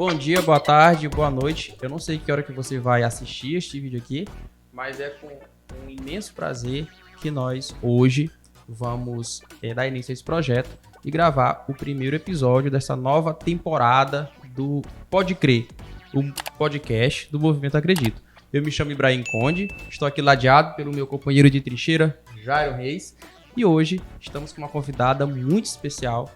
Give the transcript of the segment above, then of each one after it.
Bom dia, boa tarde, boa noite. Eu não sei que hora que você vai assistir este vídeo aqui, mas é com um imenso prazer que nós hoje vamos dar início a esse projeto e gravar o primeiro episódio dessa nova temporada do Pode Crer, o podcast do Movimento Acredito. Eu me chamo Ibrahim Conde, estou aqui ladeado pelo meu companheiro de trincheira, Jairo Reis, e hoje estamos com uma convidada muito especial,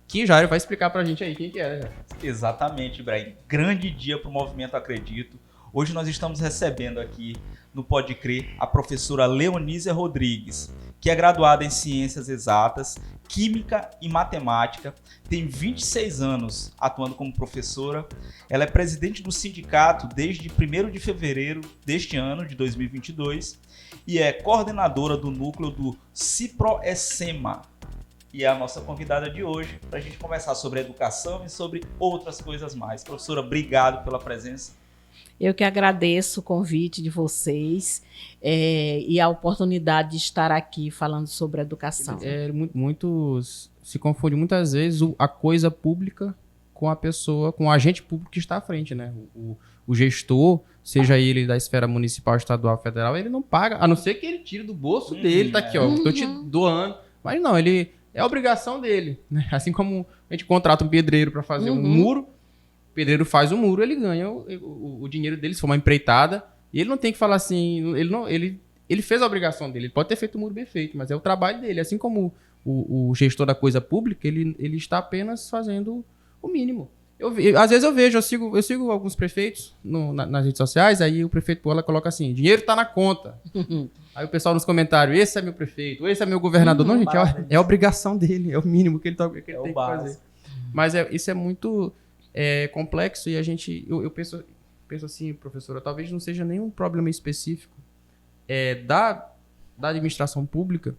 que Jairo vai explicar pra gente aí quem que é, né, Jairo? Exatamente, Ibrahim. Grande dia para o Movimento Acredito. Hoje nós estamos recebendo aqui no Pode Crer a professora Leonísia Rodrigues, que é graduada em Ciências Exatas, Química e Matemática, tem 26 anos atuando como professora. Ela é presidente do sindicato desde 1º de fevereiro deste ano, de 2022, e é coordenadora do núcleo do CIPRO-ESEMA. E é a nossa convidada de hoje para a gente conversar sobre educação e sobre outras coisas mais. Professora, obrigado pela presença. Eu que agradeço o convite de vocês e a oportunidade de estar aqui falando sobre educação. Muitos se confundem muitas vezes a coisa pública com a pessoa, com o agente público que está à frente, né? O gestor, seja ele da esfera municipal, estadual, federal, ele não paga, a não ser que ele tire do bolso dele, tá aqui, ó, tô te doando. Mas não, ele é obrigação dele, né? Assim como a gente contrata um pedreiro para fazer um muro, o pedreiro faz o muro, ele ganha o dinheiro dele, se for uma empreitada, e ele não tem que falar assim, ele fez a obrigação dele, ele pode ter feito o muro bem feito, mas é o trabalho dele, assim como o gestor da coisa pública, ele está apenas fazendo o mínimo. Às vezes eu sigo alguns prefeitos nas redes sociais, aí o prefeito ela coloca assim, dinheiro tá na conta. Aí o pessoal nos comentários, esse é meu prefeito, esse é meu governador. Não, gente, é a obrigação dele, é o mínimo que ele tem que fazer. Mas isso é muito complexo e eu penso assim, professora, talvez não seja nenhum problema específico da administração pública,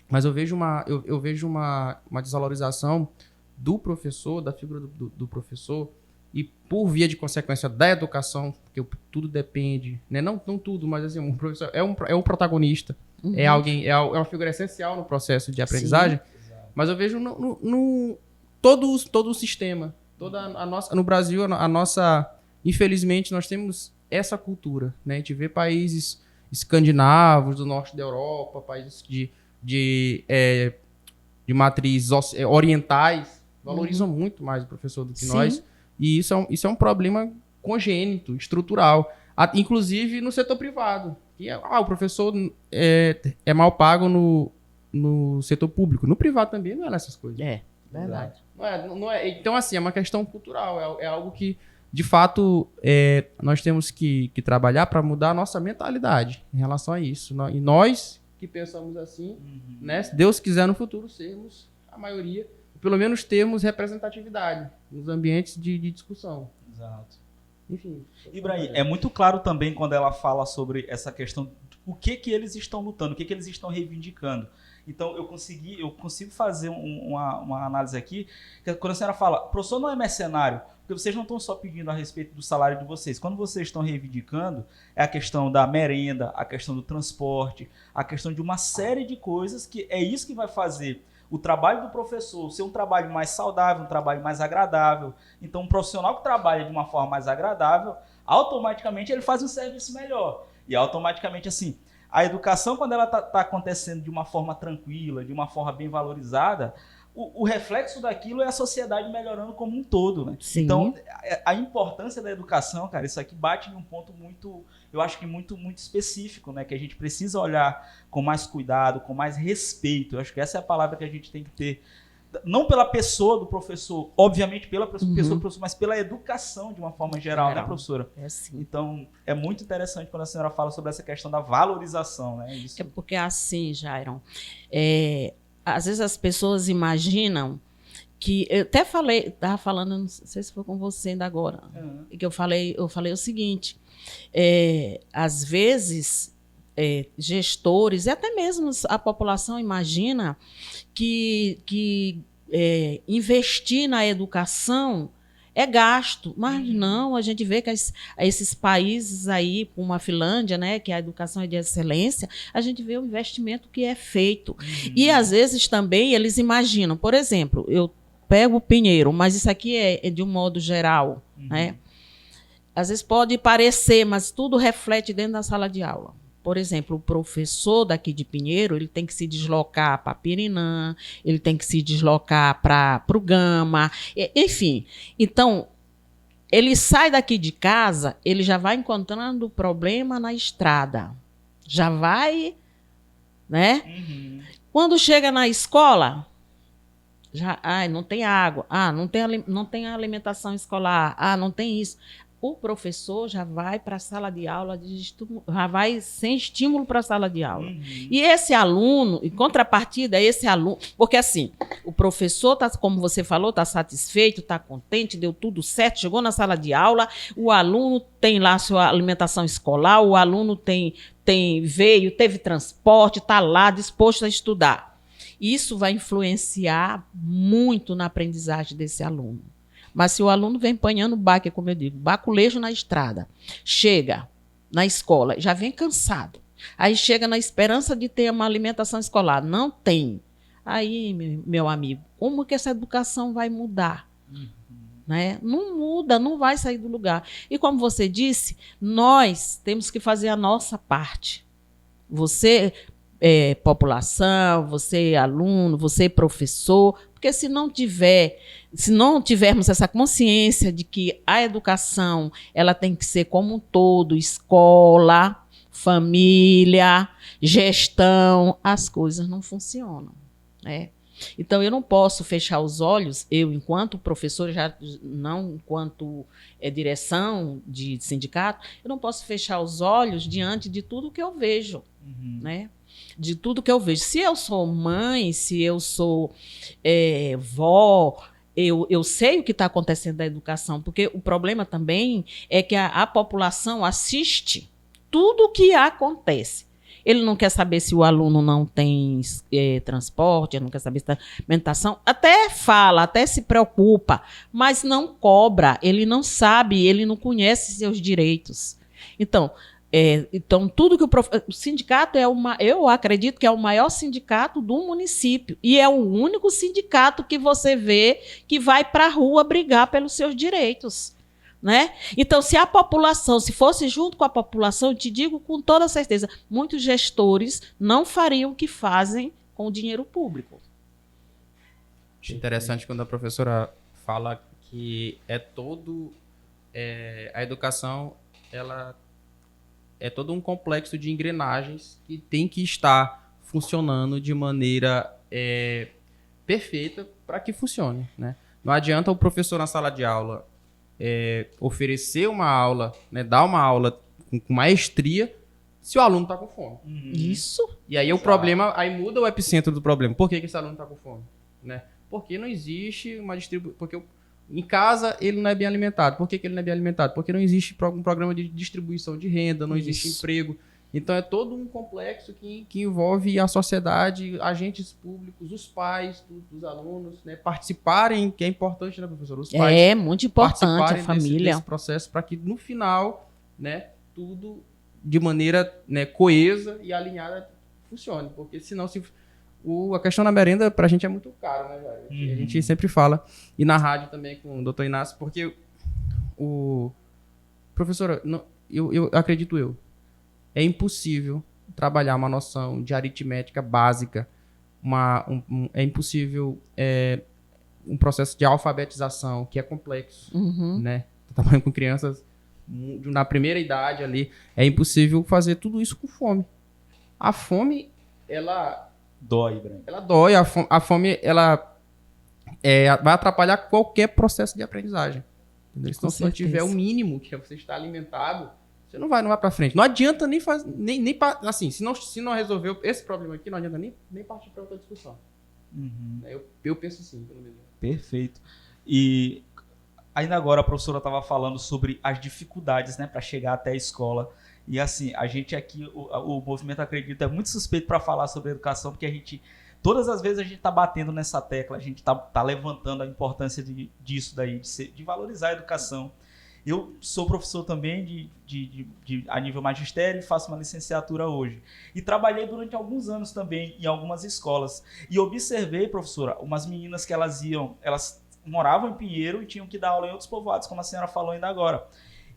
mas eu vejo uma desvalorização do professor, da figura do professor, e por via de consequência da educação, porque tudo depende, né? Não tudo, mas assim, um professor é um protagonista, é uma figura essencial no processo de aprendizagem. Sim, mas eu vejo todo o sistema, no Brasil, infelizmente, nós temos essa cultura, né? A gente vê países escandinavos, do norte da Europa, países de matrizes orientais, valorizam muito mais o professor do que nós. E isso é um problema congênito, estrutural. Inclusive no setor privado. O professor é mal pago no setor público. No privado também não é nessas coisas. É, verdade. Não é. Então, assim, é uma questão cultural. É algo que, de fato, nós temos que trabalhar para mudar a nossa mentalidade em relação a isso. E nós que pensamos assim, né? Se Deus quiser no futuro sermos a maioria, pelo menos termos representatividade nos ambientes de discussão. Exato. Enfim. Ibrahim, é muito claro também quando ela fala sobre essa questão, o que eles estão lutando, o que eles estão reivindicando. Então, eu consigo fazer uma análise aqui, que quando a senhora fala, professor não é mercenário, porque vocês não estão só pedindo a respeito do salário de vocês. Quando vocês estão reivindicando, é a questão da merenda, a questão do transporte, a questão de uma série de coisas que é isso que vai fazer o trabalho do professor ser um trabalho mais saudável, um trabalho mais agradável. Então, um profissional que trabalha de uma forma mais agradável, automaticamente ele faz um serviço melhor. E automaticamente, assim, a educação, quando ela está acontecendo de uma forma tranquila, de uma forma bem valorizada, o reflexo daquilo é a sociedade melhorando como um todo, né? Sim. Então, a importância da educação, cara, isso aqui bate em um ponto muito, eu acho que muito específico, né? Que a gente precisa olhar com mais cuidado, com mais respeito. Eu acho que essa é a palavra que a gente tem que ter. Não pela pessoa do professor, obviamente pela pessoa do professor, mas pela educação de uma forma geral, né, professora? É sim. Então, é muito interessante quando a senhora fala sobre essa questão da valorização, né? Isso... É porque assim, Jairon, às vezes as pessoas imaginam que... Eu até estava falando, não sei se foi com você ainda agora, que eu falei o seguinte, às vezes gestores e até mesmo a população imagina que investir na educação é gasto, mas não, a gente vê que esses países aí, como a Finlândia, né, que a educação é de excelência, a gente vê o investimento que é feito. E às vezes também eles imaginam, por exemplo, eu pego o Pinheiro, mas isso aqui é de um modo geral, né? Às vezes pode parecer, mas tudo reflete dentro da sala de aula. Por exemplo, o professor daqui de Pinheiro, ele tem que se deslocar para Pirinã, ele tem que se deslocar para o Gama, enfim. Então, ele sai daqui de casa, ele já vai encontrando problema na estrada. Já vai, né? Quando chega na escola, já, não tem água, não tem alimentação escolar, não tem isso. O professor já vai para a sala de aula, já vai sem estímulo para a sala de aula. E esse aluno, em contrapartida, esse aluno... Porque assim, o professor, como você falou, está satisfeito, está contente, deu tudo certo, chegou na sala de aula, o aluno tem lá sua alimentação escolar, o aluno teve transporte, está lá disposto a estudar. Isso vai influenciar muito na aprendizagem desse aluno. Mas se o aluno vem apanhando baque, como eu digo, baculejo na estrada, chega na escola, já vem cansado, aí chega na esperança de ter uma alimentação escolar, não tem. Aí, meu amigo, como que essa educação vai mudar? Né? Não muda, não vai sair do lugar. E como você disse, nós temos que fazer a nossa parte. Você, população, você, aluno, você, professor, porque se não tivermos essa consciência de que a educação ela tem que ser como um todo, escola, família, gestão, as coisas não funcionam, né? Então, eu não posso fechar os olhos, eu, enquanto professor, já não enquanto direção de sindicato, eu não posso fechar os olhos diante de tudo que eu vejo, né? De tudo que eu vejo. Se eu sou mãe, se eu sou vó, eu sei o que está acontecendo na educação, porque o problema também é que a população assiste tudo o que acontece. Ele não quer saber se o aluno não tem transporte, ele não quer saber se tem alimentação, até fala, até se preocupa, mas não cobra, ele não sabe, ele não conhece seus direitos. Então, tudo que o sindicato eu acredito que é o maior sindicato do município e é o único sindicato que você vê que vai para a rua brigar pelos seus direitos, né? Então, se a população, se fosse junto com a população, eu te digo com toda certeza, muitos gestores não fariam o que fazem com o dinheiro público. Acho interessante quando a professora fala que a educação, ela é todo um complexo de engrenagens que tem que estar funcionando de maneira perfeita para que funcione, né? Não adianta o professor na sala de aula oferecer uma aula, né, dar uma aula com maestria, se o aluno está com fome. Isso. E aí o problema, aí muda o epicentro do problema. Por que esse aluno está com fome? Né? Porque não existe uma distribuição. Porque em casa ele não é bem alimentado. Por que ele não é bem alimentado? Porque não existe um programa de distribuição de renda, não existe emprego. Então é todo um complexo que envolve a sociedade, agentes públicos, os pais dos alunos, né, participarem, que é importante, né, professor? Os pais é muito importante, a família. desse processo, para que no final, né, tudo de maneira, né, coesa e alinhada funcione. Porque senão, a questão da merenda pra gente é muito caro, né, velho? A gente sempre fala, e na rádio também com o doutor Inácio, porque professora, eu acredito é impossível trabalhar uma noção de aritmética básica, é impossível um processo de alfabetização que é complexo, né? Trabalhando com crianças na primeira idade ali, é impossível fazer tudo isso com fome. A fome, ela dói, Branco. Ela dói, a fome, ela vai atrapalhar qualquer processo de aprendizagem. Entendeu? Então, se não tiver o mínimo, que é você estar alimentado, você não vai para frente. Não adianta nem fazer, assim, se não resolver esse problema aqui, não adianta nem partir para outra discussão. Eu penso assim, pelo menos. Perfeito. E ainda agora a professora estava falando sobre as dificuldades, né, para chegar até a escola. E assim, a gente aqui, o Movimento Acredita é muito suspeito para falar sobre educação, porque todas as vezes a gente está batendo nessa tecla, a gente está levantando a importância disso daí, de valorizar a educação. Eu sou professor também a nível magistério e faço uma licenciatura hoje. E trabalhei durante alguns anos também em algumas escolas. E observei, professora, umas meninas que elas moravam em Pinheiro e tinham que dar aula em outros povoados, como a senhora falou ainda agora.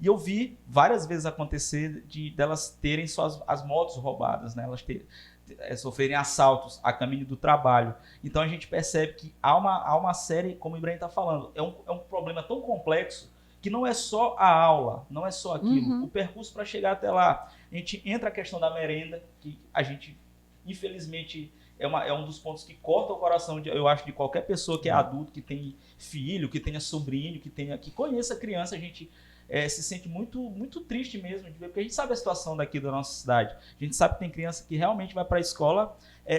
E eu vi várias vezes acontecer delas terem as motos roubadas, né? Elas sofrerem assaltos a caminho do trabalho. Então a gente percebe que há uma série, como o Ibrahim está falando, é um problema tão complexo que não é só a aula, não é só aquilo. O percurso para chegar até lá. A gente entra a questão da merenda, que a gente, infelizmente, é um dos pontos que corta o coração, eu acho, de qualquer pessoa que é adulto, que tem filho, que tenha sobrinho, que conheça criança. A gente se sente muito, muito triste mesmo de ver, porque a gente sabe a situação daqui da nossa cidade. A gente sabe que tem criança que realmente vai para a escola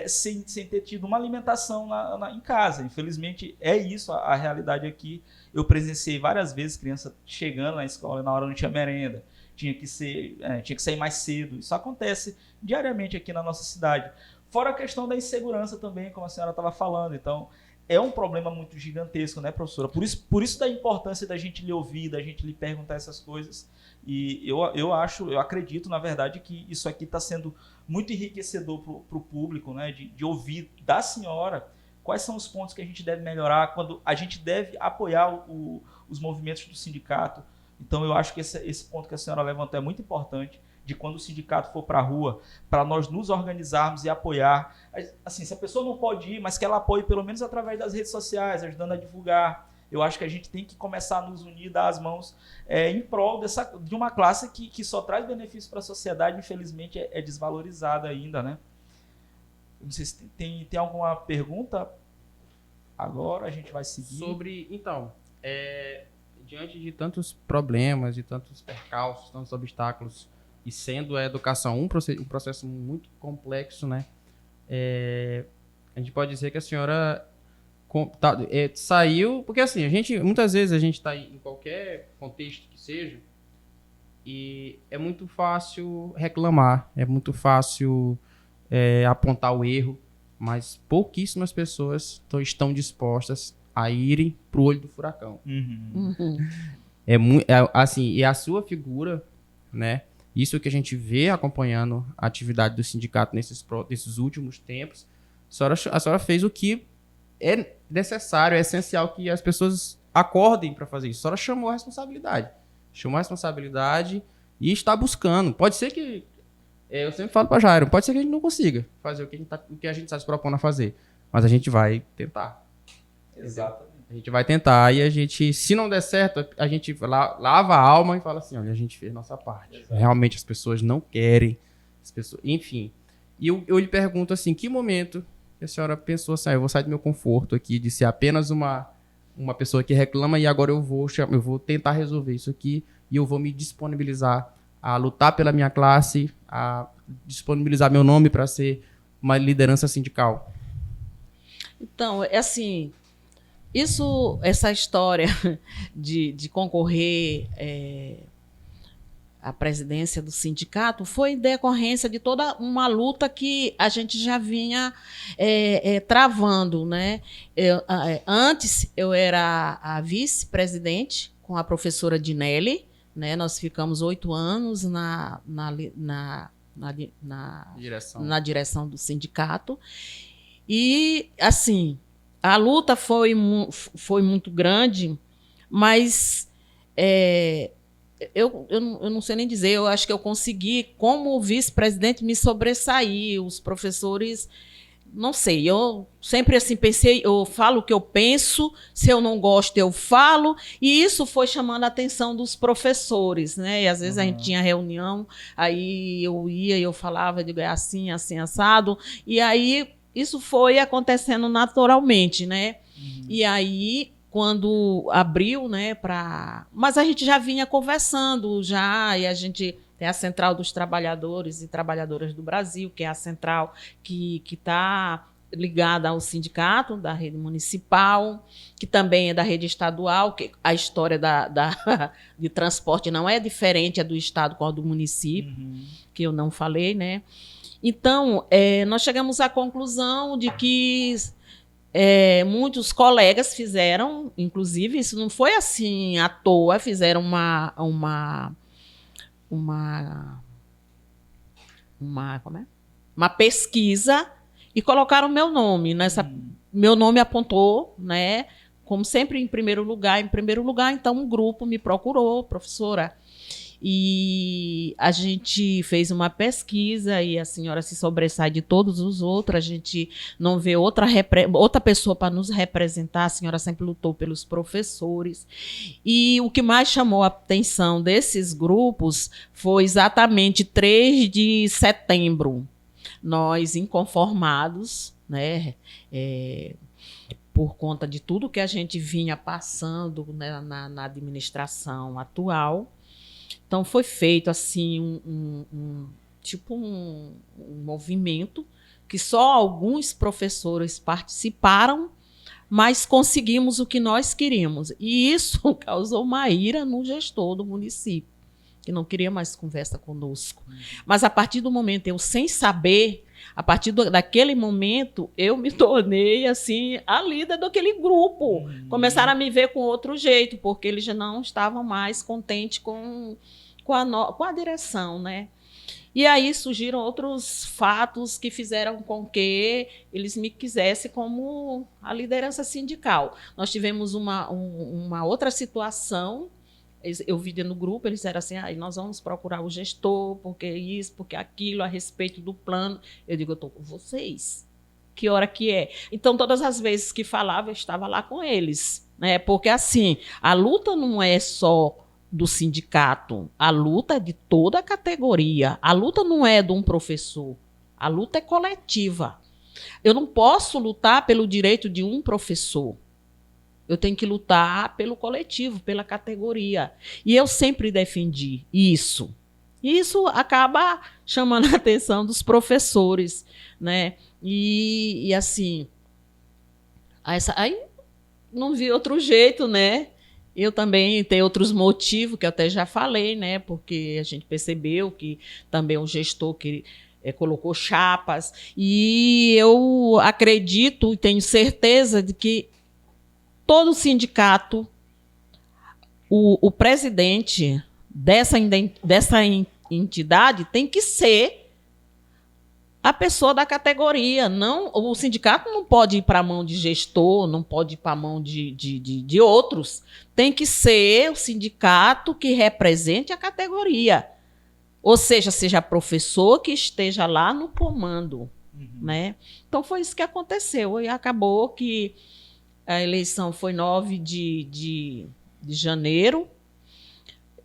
sem ter tido uma alimentação em casa. Infelizmente, é isso a realidade aqui. Eu presenciei várias vezes criança chegando na escola e na hora não tinha merenda. Tinha que sair mais cedo. Isso acontece diariamente aqui na nossa cidade. Fora a questão da insegurança também, como a senhora estava falando. Então, é um problema muito gigantesco, né, professora? Por isso da importância da gente lhe ouvir, da gente lhe perguntar essas coisas. E eu acredito, na verdade, que isso aqui está sendo muito enriquecedor para o público, né, de ouvir da senhora quais são os pontos que a gente deve melhorar, quando a gente deve apoiar os movimentos do sindicato. Então, eu acho que esse ponto que a senhora levantou é muito importante, de quando o sindicato for para a rua, para nós nos organizarmos e apoiar. Assim, se a pessoa não pode ir, mas que ela apoie pelo menos através das redes sociais, ajudando a divulgar. Eu acho que a gente tem que começar a nos unir, dar as mãos em prol de uma classe que só traz benefício para a sociedade, infelizmente é desvalorizada ainda, né? Não sei se tem alguma pergunta. Agora a gente vai seguir. Então, diante de tantos problemas, de tantos percalços, tantos obstáculos, e sendo a educação um processo muito complexo, né? A gente pode dizer que a senhora saiu... Porque, assim, muitas vezes a gente está em qualquer contexto que seja e é muito fácil reclamar, é muito fácil apontar o erro, mas pouquíssimas pessoas estão dispostas a irem para o olho do furacão. Assim, e a sua figura, né? Isso que a gente vê acompanhando a atividade do sindicato nesses últimos tempos, a senhora fez o que é necessário, é essencial que as pessoas acordem para fazer isso. A senhora chamou a responsabilidade. E está buscando. Pode ser que, eu sempre falo para Jairo, pode ser que a gente não consiga fazer o que a gente está se propondo a fazer, mas a gente vai tentar. Exatamente. A gente vai tentar e a gente, se não der certo, a gente lava a alma e fala assim, olha, a gente fez nossa parte. Exato. Realmente as pessoas não querem, enfim. E eu lhe pergunto assim, que momento que a senhora pensou assim, eu vou sair do meu conforto aqui, de ser apenas uma pessoa que reclama e agora eu vou tentar resolver isso aqui e eu vou me disponibilizar a lutar pela minha classe, a disponibilizar meu nome para ser uma liderança sindical? Então, assim... Essa história de concorrer à presidência do sindicato foi decorrência de toda uma luta que a gente já vinha travando, né? Antes, eu era a vice-presidente com a professora Dinelli, né? Nós ficamos 8 anos na direção do sindicato. E, assim... A luta foi muito grande, mas eu não sei nem dizer, eu acho que eu consegui, como vice-presidente, me sobressair. Os professores, não sei, eu sempre assim pensei, eu falo o que eu penso, se eu não gosto eu falo, e isso foi chamando a atenção dos professores, né? E às vezes a gente tinha reunião, aí eu ia e eu falava, eu digo, é assim, assim, assado, e aí... Isso foi acontecendo naturalmente, né? E aí, quando abriu, né, mas a gente já vinha conversando, e a gente tem a Central dos Trabalhadores e Trabalhadoras do Brasil, que é a central que está ligada ao sindicato da rede municipal, que também é da rede estadual, que a história de transporte não é diferente, é do estado com a do município, que eu não falei, né? Então, nós chegamos à conclusão de que muitos colegas fizeram, inclusive, isso não foi assim à toa, fizeram uma pesquisa e colocaram meu nome. Meu nome apontou, né, como sempre, em primeiro lugar, então um grupo me procurou, professora, e a gente fez uma pesquisa e a senhora se sobressai de todos os outros, a gente não vê outra pessoa para nos representar, a senhora sempre lutou pelos professores. E o que mais chamou a atenção desses grupos foi exatamente 3 de setembro. Nós, inconformados, né, por conta de tudo que a gente vinha passando, né, na administração atual. Então, foi feito assim um movimento que só alguns professores participaram, mas conseguimos o que nós queríamos. E isso causou uma ira no gestor do município, que não queria mais conversa conosco. Mas, a partir do momento, eu sem saber, a partir daquele momento, eu me tornei assim, a líder daquele grupo. Começaram a me ver com outro jeito, porque eles já não estavam mais contentes com a direção, né? E aí surgiram outros fatos que fizeram com que eles me quisessem como a liderança sindical. Nós tivemos uma outra situação. Eu vi no grupo, eles disseram assim, nós vamos procurar o gestor, porque isso, porque aquilo, a respeito do plano. Eu digo, eu estou com vocês. Que hora que é? Então, todas as vezes que falava, eu estava lá com eles, né? Porque, assim, a luta não é só do sindicato, a luta é de toda a categoria. A luta não é de um professor, a luta é coletiva. Eu não posso lutar pelo direito de um professor. Eu tenho que lutar pelo coletivo, pela categoria. E eu sempre defendi isso. E isso acaba chamando a atenção dos professores, né? E assim, aí não vi outro jeito, né? Eu também tenho outros motivos, que eu até já falei, né? Porque a gente percebeu que também o gestor que colocou chapas. E eu acredito e tenho certeza de que todo sindicato, o presidente dessa entidade tem que ser a pessoa da categoria. Não, o sindicato não pode ir para a mão de gestor, não pode ir para a mão de outros. Tem que ser o sindicato que represente a categoria. Ou seja professor que esteja lá no comando. Né? Então, foi isso que aconteceu. E acabou que a eleição foi 9 de janeiro.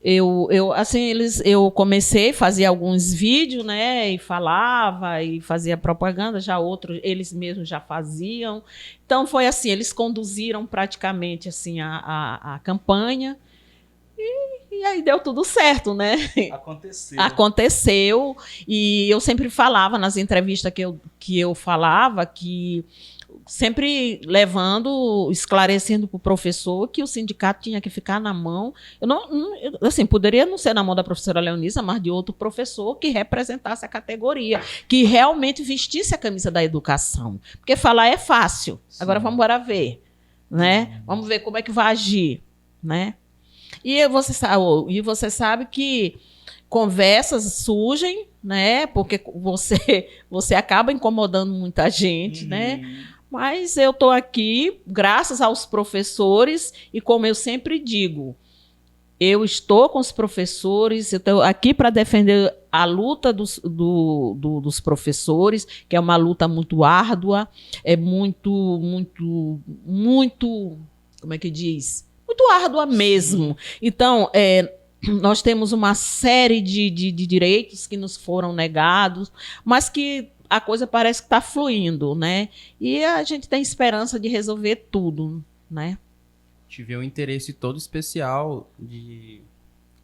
Eu comecei a fazer alguns vídeos, né, e falava e fazia propaganda, já outros eles mesmos já faziam. Então foi assim, eles conduziram praticamente assim a campanha e aí deu tudo certo, né? Aconteceu. E eu sempre falava nas entrevistas que eu falava que sempre esclarecendo para o professor que o sindicato tinha que ficar na mão. Assim, poderia não ser na mão da professora Leonisa, mas de outro professor que representasse a categoria, que realmente vestisse a camisa da educação. Porque falar é fácil. Sim. Agora vamos embora ver, né? Vamos ver como é que vai agir, né? E você sabe que conversas surgem, né? Porque você acaba incomodando muita gente, né? Mas eu estou aqui graças aos professores e, como eu sempre digo, eu estou com os professores, eu estou aqui para defender a luta dos professores, que é uma luta muito árdua, é muito, como é que diz? Muito árdua mesmo. Então, nós temos uma série de direitos que nos foram negados, mas que a coisa parece que está fluindo, né? E a gente tem esperança de resolver tudo, né? Tive um interesse todo especial de,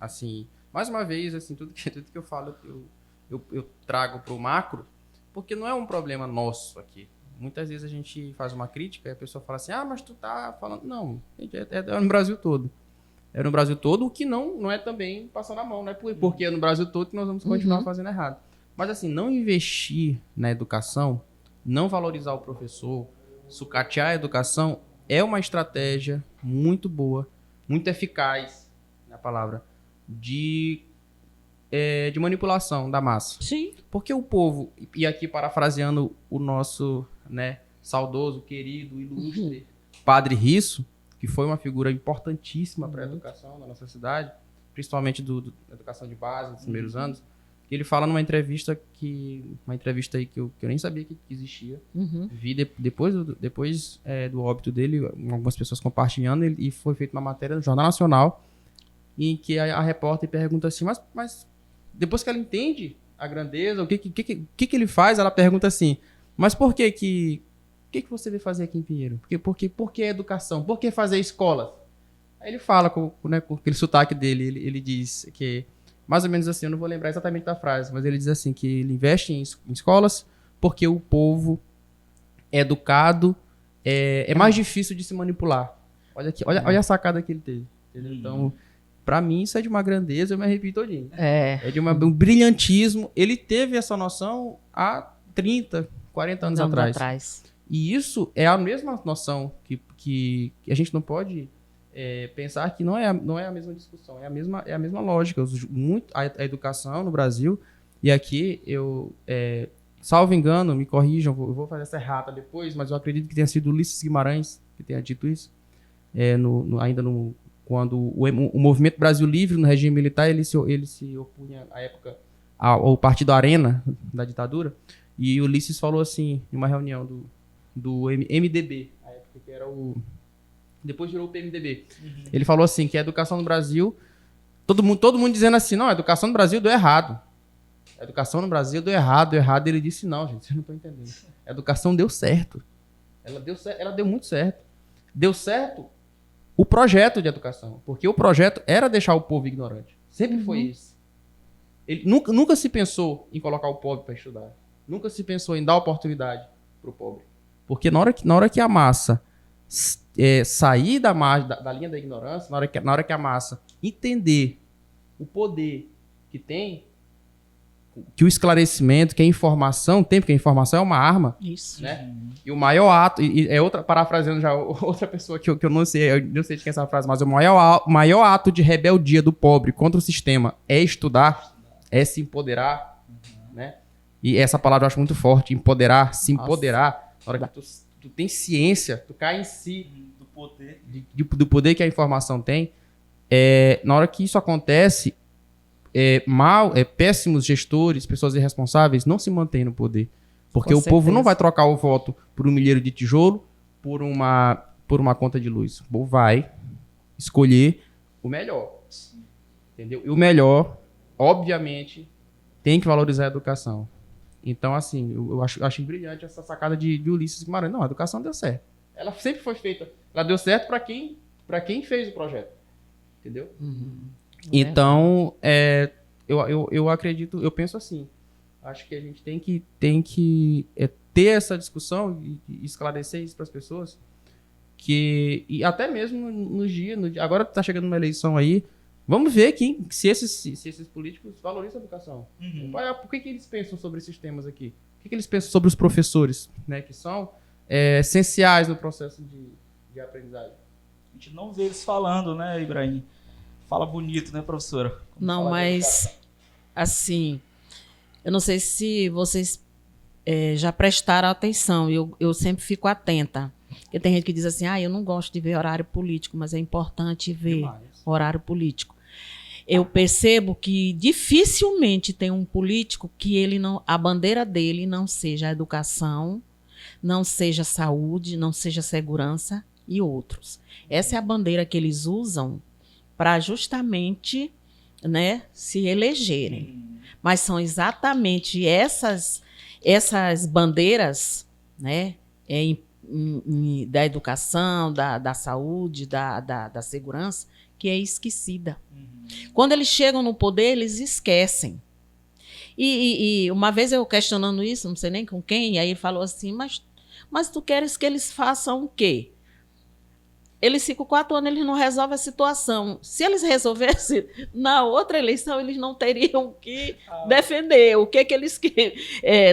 assim, mais uma vez, assim, tudo que eu falo, eu trago para o macro, porque não é um problema nosso aqui. Muitas vezes a gente faz uma crítica e a pessoa fala assim, mas tu tá falando... Não, é no Brasil todo. É no Brasil todo, o que não é também passando a mão, não é porque é no Brasil todo que nós vamos continuar fazendo errado. Mas, assim, não investir na educação, não valorizar o professor, sucatear a educação, é uma estratégia muito boa, muito eficaz, na palavra, de manipulação da massa. Sim. Porque o povo, e aqui parafraseando o nosso, né, saudoso, querido, ilustre Padre Risso, que foi uma figura importantíssima para a educação na nossa cidade, principalmente da educação de base, nos primeiros anos, que ele fala numa entrevista aí que eu nem sabia que existia. Vi depois do óbito dele, algumas pessoas compartilhando, e foi feita uma matéria no Jornal Nacional, em que a repórter pergunta assim, mas depois que ela entende a grandeza, o que ele faz, ela pergunta assim, mas por que você veio fazer aqui em Pinheiro? Por que educação? Por que fazer escolas? Aí ele fala com aquele sotaque dele, ele diz que, mais ou menos assim, eu não vou lembrar exatamente da frase, mas ele diz assim, que ele investe em escolas porque o povo educado é mais difícil de se manipular. Olha a sacada que ele teve. Entendeu? Então, pra mim, isso é de uma grandeza, eu me arrepio todinho. É de um brilhantismo. Ele teve essa noção há 30, 40 anos atrás. E isso é a mesma noção que a gente não pode pensar que não é a mesma discussão, é a mesma lógica. A educação no Brasil, e aqui salvo engano, me corrijam, eu vou fazer essa errata depois, mas eu acredito que tenha sido Ulisses Guimarães que tenha dito isso, quando o Movimento Brasil Livre, no regime militar, ele se opunha, à época, ao Partido Arena, da ditadura, e Ulisses falou assim, em uma reunião do MDB, a época que era depois virou o PMDB. Ele falou assim, que a educação no Brasil, todo mundo dizendo assim, não, a educação no Brasil deu errado. A educação no Brasil deu errado. Ele disse, não, gente, vocês não estão entendendo. A educação deu certo. Ela deu muito certo. Deu certo o projeto de educação, porque o projeto era deixar o povo ignorante. Sempre foi isso. Ele nunca se pensou em colocar o pobre para estudar. Nunca se pensou em dar oportunidade para o pobre. Porque na hora que a massa sair da linha da ignorância, na hora que a massa entender o poder que tem, que o esclarecimento, que a informação tem, porque a informação é uma arma. Isso. Né? E o maior ato, parafraseando já outra pessoa que eu não sei de quem é essa frase, mas o maior ato de rebeldia do pobre contra o sistema é estudar, é se empoderar, né? E essa palavra eu acho muito forte, empoderar, se empoderar. Na hora que tu tem ciência, tu cai em si do poder que a informação tem. Na hora que isso acontece, péssimos gestores, pessoas irresponsáveis não se mantêm no poder. Porque o povo não vai trocar o voto por um milheiro de tijolo, por uma conta de luz. O povo vai escolher o melhor. Entendeu? E o melhor, obviamente, tem que valorizar a educação. Então, assim, eu acho brilhante essa sacada de Ulisses Guimarães. Não, a educação deu certo. Ela sempre foi feita. Ela deu certo para quem fez o projeto. Entendeu? Então, eu acredito, eu penso assim. Acho que a gente tem que ter essa discussão e esclarecer isso para as pessoas. E até mesmo no dia. Agora está chegando uma eleição aí. Vamos ver se esses políticos valorizam a educação. Por que eles pensam sobre esses temas aqui? O que eles pensam sobre os professores, né, que são essenciais no processo de aprendizagem? A gente não vê eles falando, né, Ibrahim? Fala bonito, né, professora? Não, mas, assim, eu não sei se vocês já prestaram atenção, eu sempre fico atenta. Porque tem gente que diz assim, eu não gosto de ver horário político, mas é importante ver horário político. Eu percebo que dificilmente tem um político que a bandeira dele não seja a educação, não seja saúde, não seja segurança e outros. Essa é a bandeira que eles usam para justamente, né, se elegerem. Mas são exatamente essas bandeiras, né, da educação, da saúde, da segurança, que é esquecida. Quando eles chegam no poder, eles esquecem. E uma vez eu questionando isso, não sei nem com quem, e aí ele falou assim, mas tu queres que eles façam o quê? Eles ficam 4 anos, eles não resolvem a situação. Se eles resolvessem, na outra eleição, eles não teriam que defender. O que eles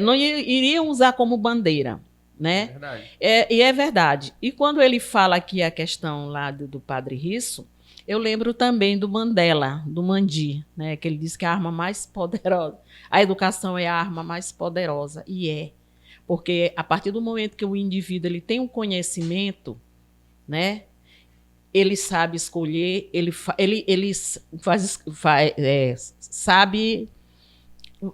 não iriam usar como bandeira. Né? Verdade. E é verdade. E quando ele fala aqui a questão lá do Padre Risso, eu lembro também do Mandela, do Mandi, né? Que ele diz que a arma mais poderosa, a educação é a arma mais poderosa. E é. Porque a partir do momento que o indivíduo ele tem um conhecimento, né? ele sabe escolher, sabe.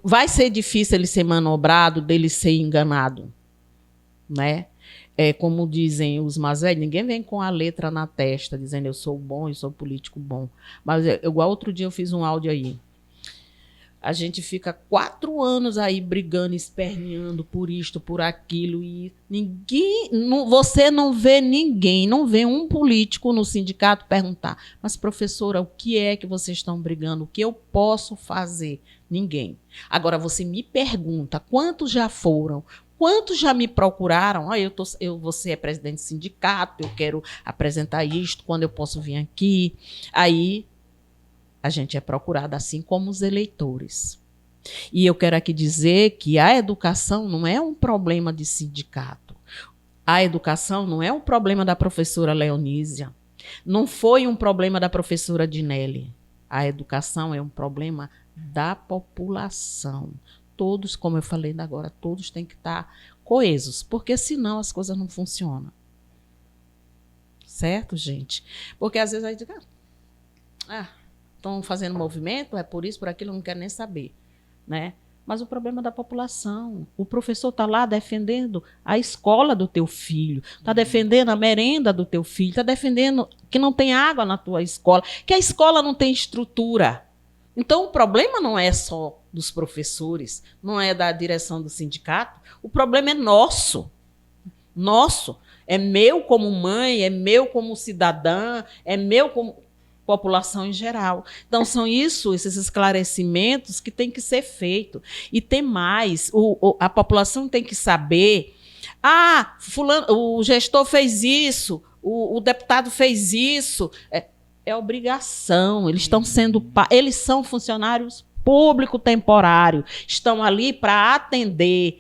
Vai ser difícil ele ser manobrado, dele ser enganado, né? Como dizem os mais velhos, ninguém vem com a letra na testa dizendo eu sou bom, eu sou político bom. Mas igual outro dia eu fiz um áudio aí. A gente fica 4 anos aí brigando, esperneando por isto, por aquilo, e você não vê ninguém, não vê um político no sindicato perguntar, mas professora, o que é que vocês estão brigando? O que eu posso fazer? Ninguém. Agora você me pergunta, quantos já foram? Quantos já me procuraram? Você é presidente de sindicato, eu quero apresentar isto, quando eu posso vir aqui? Aí a gente é procurado assim como os eleitores. E eu quero aqui dizer que a educação não é um problema de sindicato. A educação não é um problema da professora Leonísia. Não foi um problema da professora Dinelli. A educação é um problema da população. Todos, como eu falei agora, todos têm que estar coesos, porque senão as coisas não funcionam. Certo, gente? Porque às vezes a gente diz, estão fazendo movimento, é por isso, por aquilo, não quero nem saber, né? Mas o problema é da população. O professor está lá defendendo a escola do teu filho, está defendendo a merenda do teu filho, está defendendo que não tem água na tua escola, que a escola não tem estrutura. Então, o problema não é só dos professores, não é da direção do sindicato, o problema é nosso. Nosso. É meu como mãe, é meu como cidadã, é meu como população em geral. Então, são esses esclarecimentos que têm que ser feitos. E tem mais, a população tem que saber, fulano, o gestor fez isso, o deputado fez isso. É obrigação, eles são funcionários públicos temporários, estão ali para atender,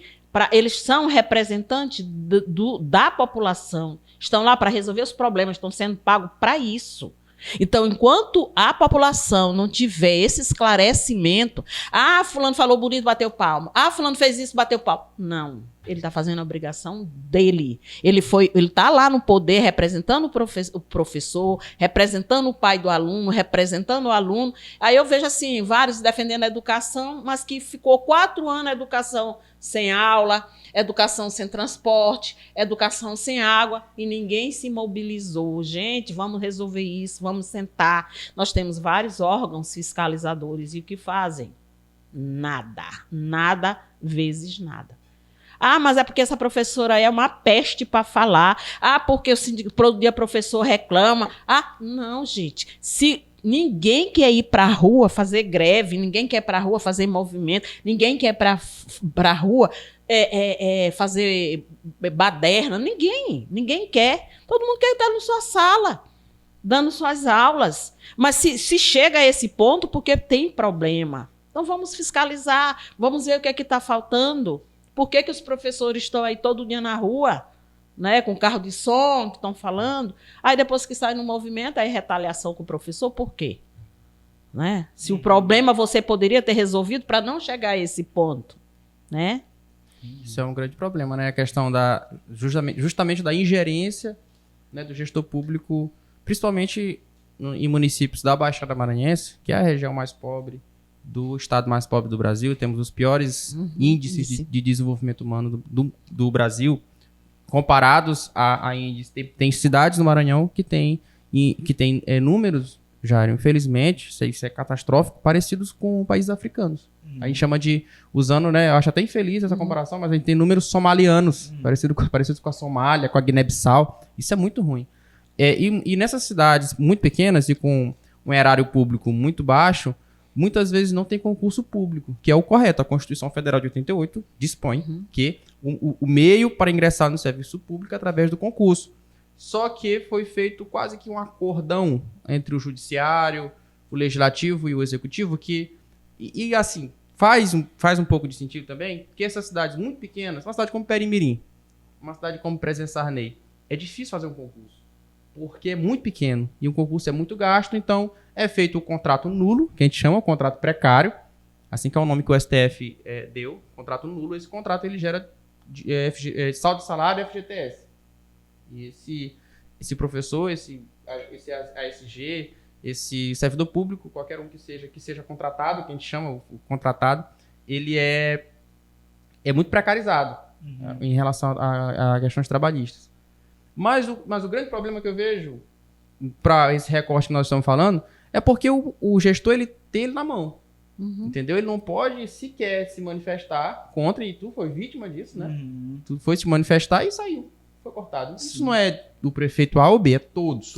eles são representantes da população, estão lá para resolver os problemas, estão sendo pagos para isso. Então, enquanto a população não tiver esse esclarecimento, fulano falou bonito, bateu palma, fulano fez isso, bateu palma. Não, ele está fazendo a obrigação dele. Ele está lá no poder, representando o professor, representando o pai do aluno, representando o aluno. Aí eu vejo assim, vários defendendo a educação, mas que ficou 4 anos a educação sem aula, educação sem transporte, educação sem água, e ninguém se mobilizou. Gente, vamos resolver isso, vamos sentar. Nós temos vários órgãos fiscalizadores, e o que fazem? Nada vezes nada. Mas é porque essa professora é uma peste para falar. Porque o dia professor reclama. Não, gente. Se ninguém quer ir para a rua fazer greve, ninguém quer ir para a rua fazer movimento, ninguém quer ir para a rua fazer baderna, ninguém quer. Todo mundo quer estar na sua sala, dando suas aulas. Mas se chega a esse ponto, porque tem problema. Então vamos fiscalizar, vamos ver o que é que está faltando. Por que os professores estão aí todo dia na rua, né, com carro de som, que estão falando? Aí depois que sai no movimento, aí retaliação com o professor, por quê? Né? Se o problema você poderia ter resolvido para não chegar a esse ponto, né? Isso é um grande problema, né? A questão justamente da ingerência, né, do gestor público, principalmente em municípios da Baixada Maranhense, que é a região mais pobre do estado mais pobre do Brasil. Temos os piores índices de desenvolvimento humano do Brasil, comparados a índices. Tem cidades no Maranhão que tem números, Jairo, infelizmente, isso é catastrófico, parecidos com países africanos. A gente chama usando, né, eu acho até infeliz essa comparação, mas a gente tem números somalianos, parecidos com a Somália, com a Guiné-Bissau. Isso é muito ruim. E nessas cidades muito pequenas e com um erário público muito baixo, muitas vezes não tem concurso público, que é o correto. A Constituição Federal de 88 dispõe que o meio para ingressar no serviço público é através do concurso. Só que foi feito quase que um acordão entre o judiciário, o legislativo e o executivo, que, e assim, faz um pouco de sentido também, que essas cidades muito pequenas, uma cidade como Perimirim, uma cidade como Presidente Sarney, é difícil fazer um concurso, porque é muito pequeno e o concurso é muito gasto. Então é feito o contrato nulo, que a gente chama o contrato precário, assim que é o nome que o STF deu, contrato nulo. Esse contrato ele gera saldo de salário e FGTS. E esse professor, esse ASG, esse servidor público, qualquer um que seja contratado, que a gente chama o contratado, ele é muito precarizado em relação a questões trabalhistas. Mas o grande problema que eu vejo para esse recorte que nós estamos falando é porque o gestor ele tem ele na mão. Entendeu? Ele não pode sequer se manifestar contra, e tu foi vítima disso, né? Tu foi se manifestar e saiu. Foi cortado. Sim. Isso não é do prefeito A ou B, é todos.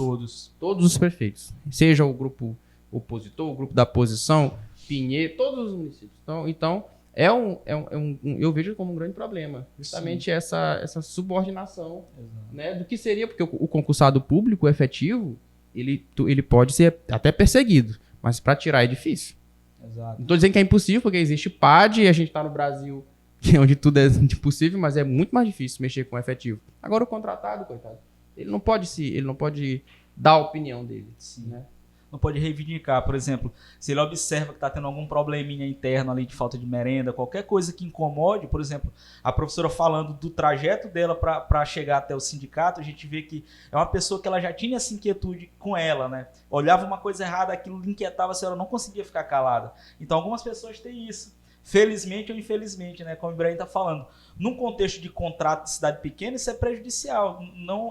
Todos os prefeitos. Seja o grupo opositor, o grupo da oposição, Pinheiro, todos os municípios. Então eu vejo como um grande problema. Justamente essa subordinação, né, do que seria, porque o concursado público efetivo, ele pode ser até perseguido, mas para tirar é difícil. Exato. Não estou dizendo que é impossível, porque existe PAD e a gente está no Brasil, que é onde tudo é impossível, mas é muito mais difícil mexer com o efetivo. Agora o contratado, coitado, ele não pode dar a opinião dele. Sim. Né? Não pode reivindicar, por exemplo, se ele observa que está tendo algum probleminha interno ali de falta de merenda, qualquer coisa que incomode, por exemplo, a professora falando do trajeto dela para chegar até o sindicato, a gente vê que é uma pessoa que ela já tinha essa inquietude com ela, né? Olhava uma coisa errada, aquilo lhe inquietava, a senhora não conseguia ficar calada. Então algumas pessoas têm isso. Felizmente ou infelizmente, né? Como o Ibrahim está falando, num contexto de contrato de cidade pequena, isso é prejudicial.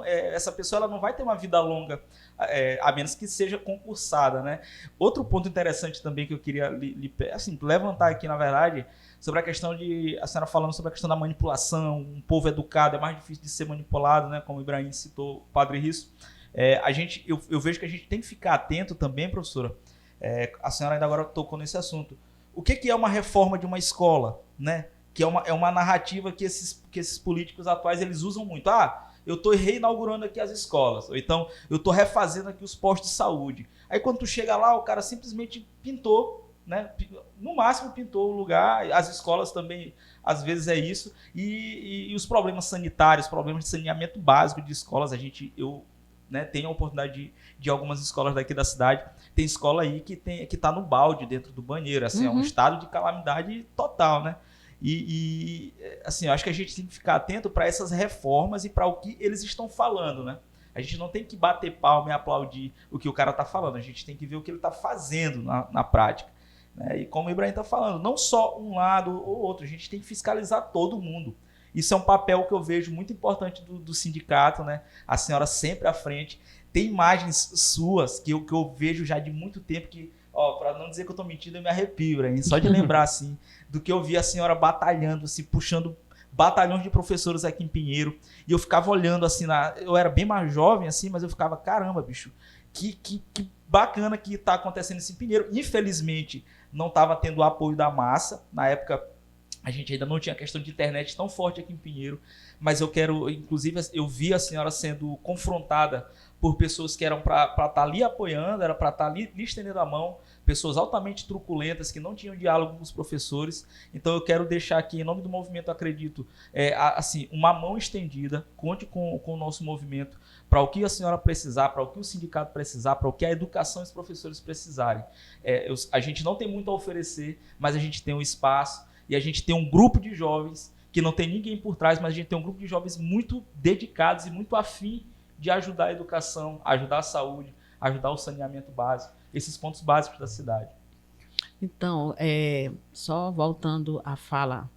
Essa pessoa ela não vai ter uma vida longa, a menos que seja concursada, né? Outro ponto interessante também que eu queria levantar aqui, na verdade, sobre a questão a senhora falando sobre a questão da manipulação, um povo educado é mais difícil de ser manipulado, né? Como o Ibrahim citou, o Padre Risso. Eu vejo que a gente tem que ficar atento também, professora. A senhora ainda agora tocou nesse assunto. O que é uma reforma de uma escola, né? Que é uma narrativa que esses políticos atuais eles usam muito. Eu estou reinaugurando aqui as escolas, ou então eu estou refazendo aqui os postos de saúde. Aí quando tu chega lá, o cara simplesmente pintou, né? No máximo pintou o lugar, as escolas também, às vezes é isso, e os problemas sanitários, problemas de saneamento básico de escolas, tenho a oportunidade de algumas escolas daqui da cidade, tem escola aí que está no balde dentro do banheiro, assim, é um estado de calamidade total, né? Assim, eu acho que a gente tem que ficar atento para essas reformas e para o que eles estão falando, né? A gente não tem que bater palma e aplaudir o que o cara está falando, a gente tem que ver o que ele está fazendo na prática. Né? E como o Ibrahim está falando, não só um lado ou outro, a gente tem que fiscalizar todo mundo. Isso é um papel que eu vejo muito importante do sindicato, né? A senhora sempre à frente. Tem imagens suas que eu vejo já de muito tempo que, para não dizer que eu tô mentindo, eu me arrepio, hein? Só de lembrar, assim, do que eu vi a senhora batalhando, assim, puxando batalhões de professores aqui em Pinheiro. E eu ficava olhando, assim, eu era bem mais jovem, assim, mas eu ficava, caramba, bicho, que bacana que tá acontecendo isso em Pinheiro. Infelizmente, não estava tendo o apoio da massa. Na época, a gente ainda não tinha questão de internet tão forte aqui em Pinheiro, mas inclusive, eu vi a senhora sendo confrontada por pessoas que eram para estar ali apoiando, era para estar ali estendendo a mão, pessoas altamente truculentas que não tinham diálogo com os professores. Então eu quero deixar aqui, em nome do movimento Acredito, assim, uma mão estendida, conte com o nosso movimento para o que a senhora precisar, para o que o sindicato precisar, para o que a educação e os professores precisarem. A gente não tem muito a oferecer, mas a gente tem um espaço e a gente tem um grupo de jovens que não tem ninguém por trás, mas a gente tem um grupo de jovens muito dedicados e muito afim de ajudar a educação, ajudar a saúde, ajudar o saneamento básico, esses pontos básicos da cidade. Então, só voltando à fala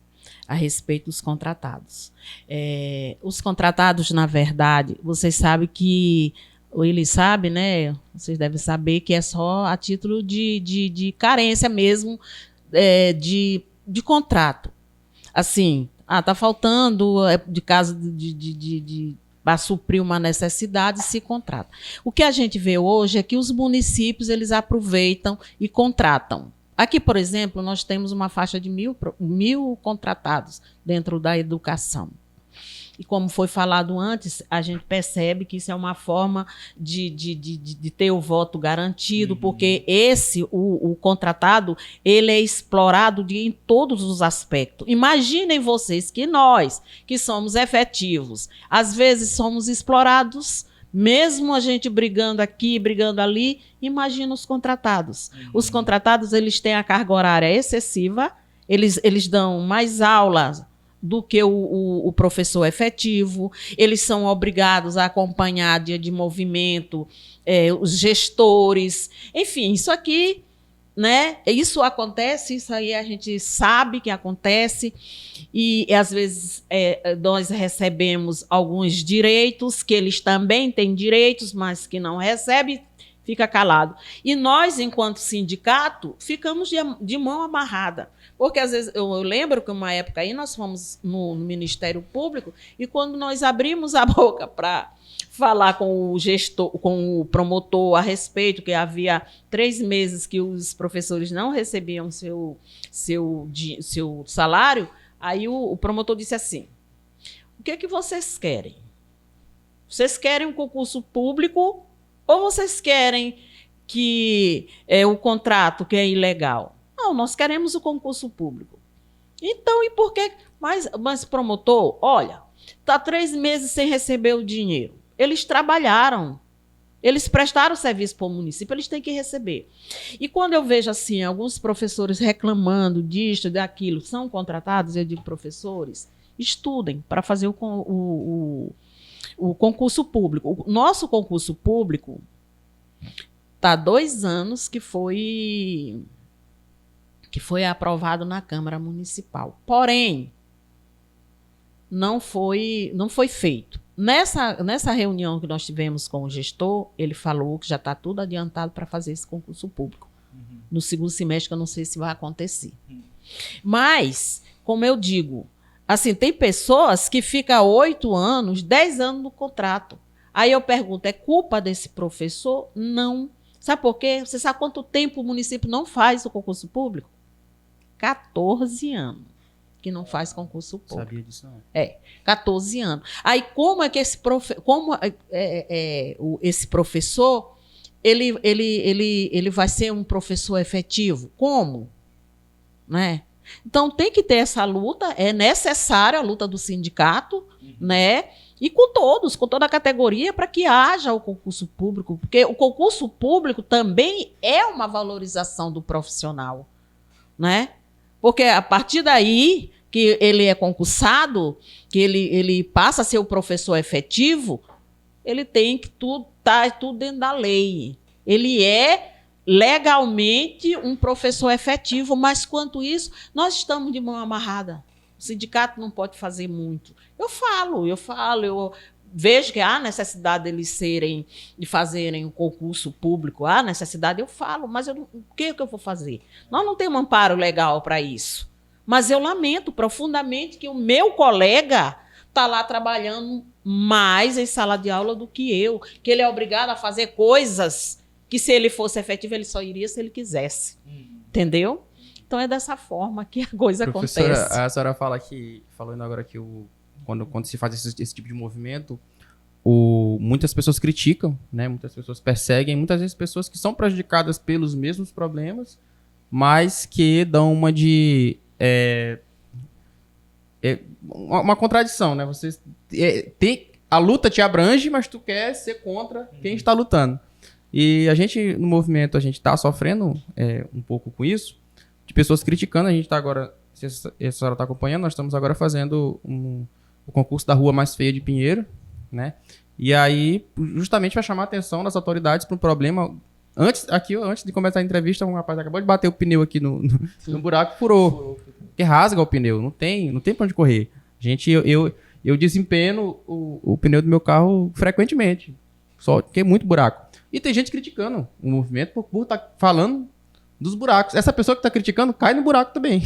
a respeito dos contratados. Os contratados, na verdade, vocês sabem que, ou ele sabe, né? Vocês devem saber que é só a título de carência mesmo, de contrato. Assim, tá faltando, de caso para suprir uma necessidade, se contrata. O que a gente vê hoje é que os municípios eles aproveitam e contratam. Aqui, por exemplo, nós temos uma faixa de 1.000 contratados dentro da educação. E como foi falado antes, a gente percebe que isso é uma forma de ter o voto garantido, porque o contratado, ele é explorado em todos os aspectos. Imaginem vocês que nós, que somos efetivos, às vezes somos explorados, mesmo a gente brigando aqui, brigando ali, imagina os contratados. Os contratados, eles têm a carga horária excessiva, eles dão mais aulas, do que o professor efetivo. Eles são obrigados a acompanhar dia de movimento, os gestores. Enfim, isso aqui, né? Isso acontece, isso aí a gente sabe que acontece. E às vezes nós recebemos alguns direitos, que eles também têm direitos, mas que não recebem, fica calado. E nós, enquanto sindicato, ficamos de mão amarrada. Porque, às vezes, eu lembro que uma época aí nós fomos no Ministério Público e quando nós abrimos a boca para falar com o gestor, com o promotor a respeito, que havia 3 meses que os professores não recebiam seu salário, aí o promotor disse assim: o que é que vocês querem? Vocês querem um concurso público ou vocês querem que o contrato, que é ilegal? Não, nós queremos o concurso público. Então, e por que? Mas promotor, olha, está 3 meses sem receber o dinheiro. Eles trabalharam, eles prestaram serviço para o município, eles têm que receber. E quando eu vejo assim, alguns professores reclamando disso, daquilo, são contratados, eu digo, professores, estudem para fazer o concurso público. O nosso concurso público está 2 anos que foi aprovado na Câmara Municipal. Porém, não foi feito. Nessa reunião que nós tivemos com o gestor, ele falou que já está tudo adiantado para fazer esse concurso público. Uhum. No segundo semestre, que eu não sei se vai acontecer. Uhum. Mas, como eu digo, assim, tem pessoas que ficam 8 anos, 10 anos no contrato. Aí eu pergunto, é culpa desse professor? Não. Sabe por quê? Você sabe quanto tempo o município não faz o concurso público? 14 anos que não faz concurso público. Sabia disso não? 14 anos. Aí como é que esse professor ele vai ser um professor efetivo? Como? Né? Então tem que ter essa luta, é necessária a luta do sindicato, né? E com toda a categoria, para que haja o concurso público, porque o concurso público também é uma valorização do profissional, né? Porque a partir daí que ele é concursado, que ele passa a ser o professor efetivo, ele tem que tá tudo dentro da lei. Ele é legalmente um professor efetivo, mas quanto isso, nós estamos de mão amarrada. O sindicato não pode fazer muito. Eu vejo que há necessidade de fazerem um concurso público, há necessidade, eu falo, mas o que eu vou fazer? Nós não temos amparo legal para isso. Mas eu lamento profundamente que o meu colega está lá trabalhando mais em sala de aula do que eu, que ele é obrigado a fazer coisas que, se ele fosse efetivo, ele só iria se ele quisesse. Entendeu? Então é dessa forma que a coisa acontece. A senhora falando agora que quando se faz esse tipo de movimento, muitas pessoas criticam, né? Muitas pessoas perseguem, muitas vezes pessoas que são prejudicadas pelos mesmos problemas, mas que dão uma contradição, né? A luta te abrange, mas tu quer ser contra quem está lutando. E a gente, no movimento, a gente está sofrendo um pouco com isso, de pessoas criticando. A gente está agora, se a senhora está acompanhando, nós estamos agora fazendo o concurso da Rua Mais Feia de Pinheiro, né? E aí, justamente para chamar a atenção das autoridades para um problema. Antes de começar a entrevista, um rapaz acabou de bater o pneu aqui no buraco e furou. Porque rasga o pneu, não tem para onde correr. Eu desempenho o pneu do meu carro frequentemente, só que é muito buraco. E tem gente criticando o movimento por estar falando dos buracos. Essa pessoa que está criticando cai no buraco também.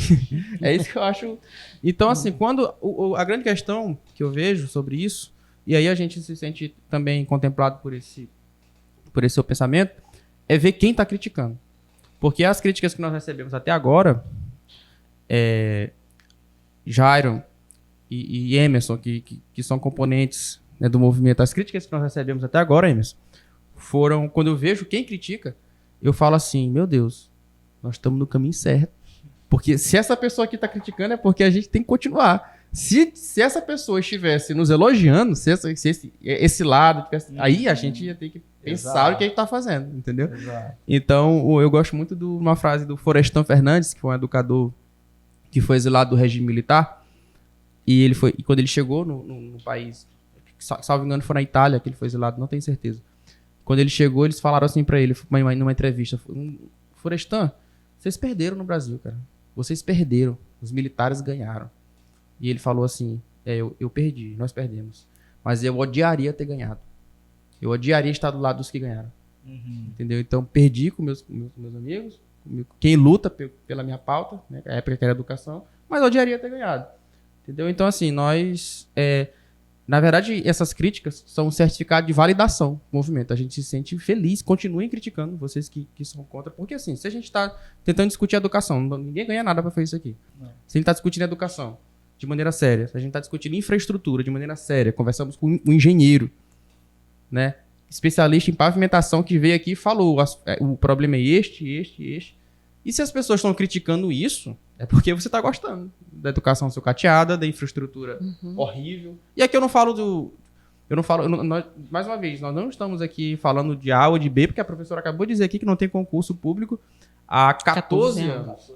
É isso que eu acho. Então, assim, quando a grande questão que eu vejo sobre isso, e aí a gente se sente também contemplado por esse seu pensamento, é ver quem está criticando. Porque as críticas que nós recebemos até agora, Jairon e Emerson, que são componentes, né, do movimento, as críticas que nós recebemos até agora, Emerson, foram, quando eu vejo quem critica, eu falo assim, meu Deus, nós estamos no caminho certo. Porque se essa pessoa aqui está criticando, é porque a gente tem que continuar. Se essa pessoa estivesse nos elogiando, se esse lado, aí a gente ia ter que pensar o que ele está fazendo, entendeu? Exato. Então, eu gosto muito de uma frase do Florestan Fernandes, que foi um educador que foi exilado do regime militar. E quando ele chegou no país, salvo engano foi na Itália que ele foi exilado, não tenho certeza. Quando ele chegou, eles falaram assim pra ele, numa entrevista, Florestan, vocês perderam no Brasil, cara. Vocês perderam. Os militares ganharam. E ele falou assim, eu perdi, nós perdemos. Mas eu odiaria ter ganhado. Eu odiaria estar do lado dos que ganharam. Entendeu? Então, perdi com meus amigos, quem luta pela minha pauta, né, a época que era educação, mas eu odiaria ter ganhado. Entendeu? Então, assim, nós... na verdade, essas críticas são um certificado de validação do movimento. A gente se sente feliz, continuem criticando vocês que são contra, porque assim, se a gente está tentando discutir a educação, ninguém ganha nada para fazer isso aqui. Não. Se a gente está discutindo a educação de maneira séria, se a gente está discutindo infraestrutura de maneira séria, conversamos com um engenheiro, né, especialista em pavimentação que veio aqui e falou, o problema é este. E se as pessoas estão criticando isso, é porque você está gostando da educação sucateada, da infraestrutura horrível. E aqui eu não falo mais uma vez, nós não estamos aqui falando de A ou de B, porque a professora acabou de dizer aqui que não tem concurso público há 14 anos.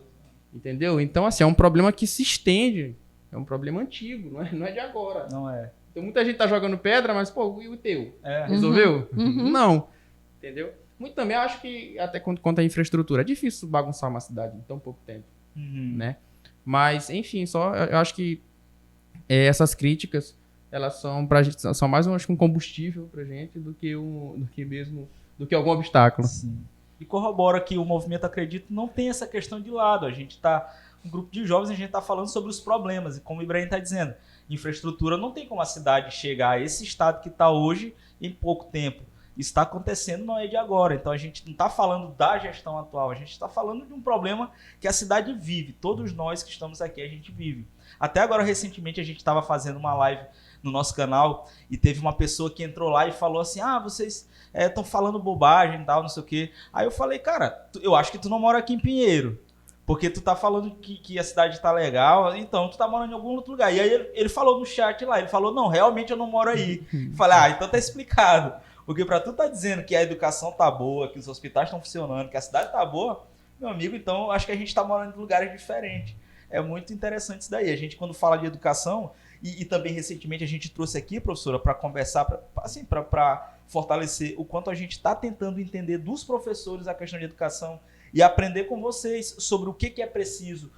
Entendeu? Então, assim, é um problema que se estende. É um problema antigo, não é de agora. Não é. Então, muita gente tá jogando pedra, mas, pô, e o teu? Resolveu? Não. Entendeu? Muito também acho que, até quanto à infraestrutura, é difícil bagunçar uma cidade em tão pouco tempo. Né? Mas, enfim, eu acho que essas críticas, elas são pra gente, são mais um combustível pra gente do que algum obstáculo. Sim. E corrobora que o movimento Acredito não tem essa questão de lado. A gente tá, um grupo de jovens, a gente tá falando sobre os problemas. E como o Ibrahim tá dizendo, infraestrutura não tem como a cidade chegar a esse estado que está hoje em pouco tempo. Isso está acontecendo, não é de agora. Então a gente não está falando da gestão atual, a gente está falando de um problema que a cidade vive. Todos nós que estamos aqui, a gente vive. Até agora, recentemente, a gente estava fazendo uma live no nosso canal e teve uma pessoa que entrou lá e falou assim, vocês estão falando bobagem e tal, não sei o quê. Aí eu falei, cara, eu acho que tu não mora aqui em Pinheiro. Porque tu tá falando que a cidade tá legal, então tu tá morando em algum outro lugar. E aí ele falou no chat lá, ele falou, não, realmente eu não moro aí. Eu falei, então tá explicado. Porque pra tu tá dizendo que a educação tá boa, que os hospitais estão funcionando, que a cidade tá boa, meu amigo, então acho que a gente tá morando em lugares diferentes. É muito interessante isso daí. A gente, quando fala de educação, e também recentemente a gente trouxe aqui, professora, para conversar, para fortalecer o quanto a gente está tentando entender dos professores a questão de educação e aprender com vocês sobre o que é preciso,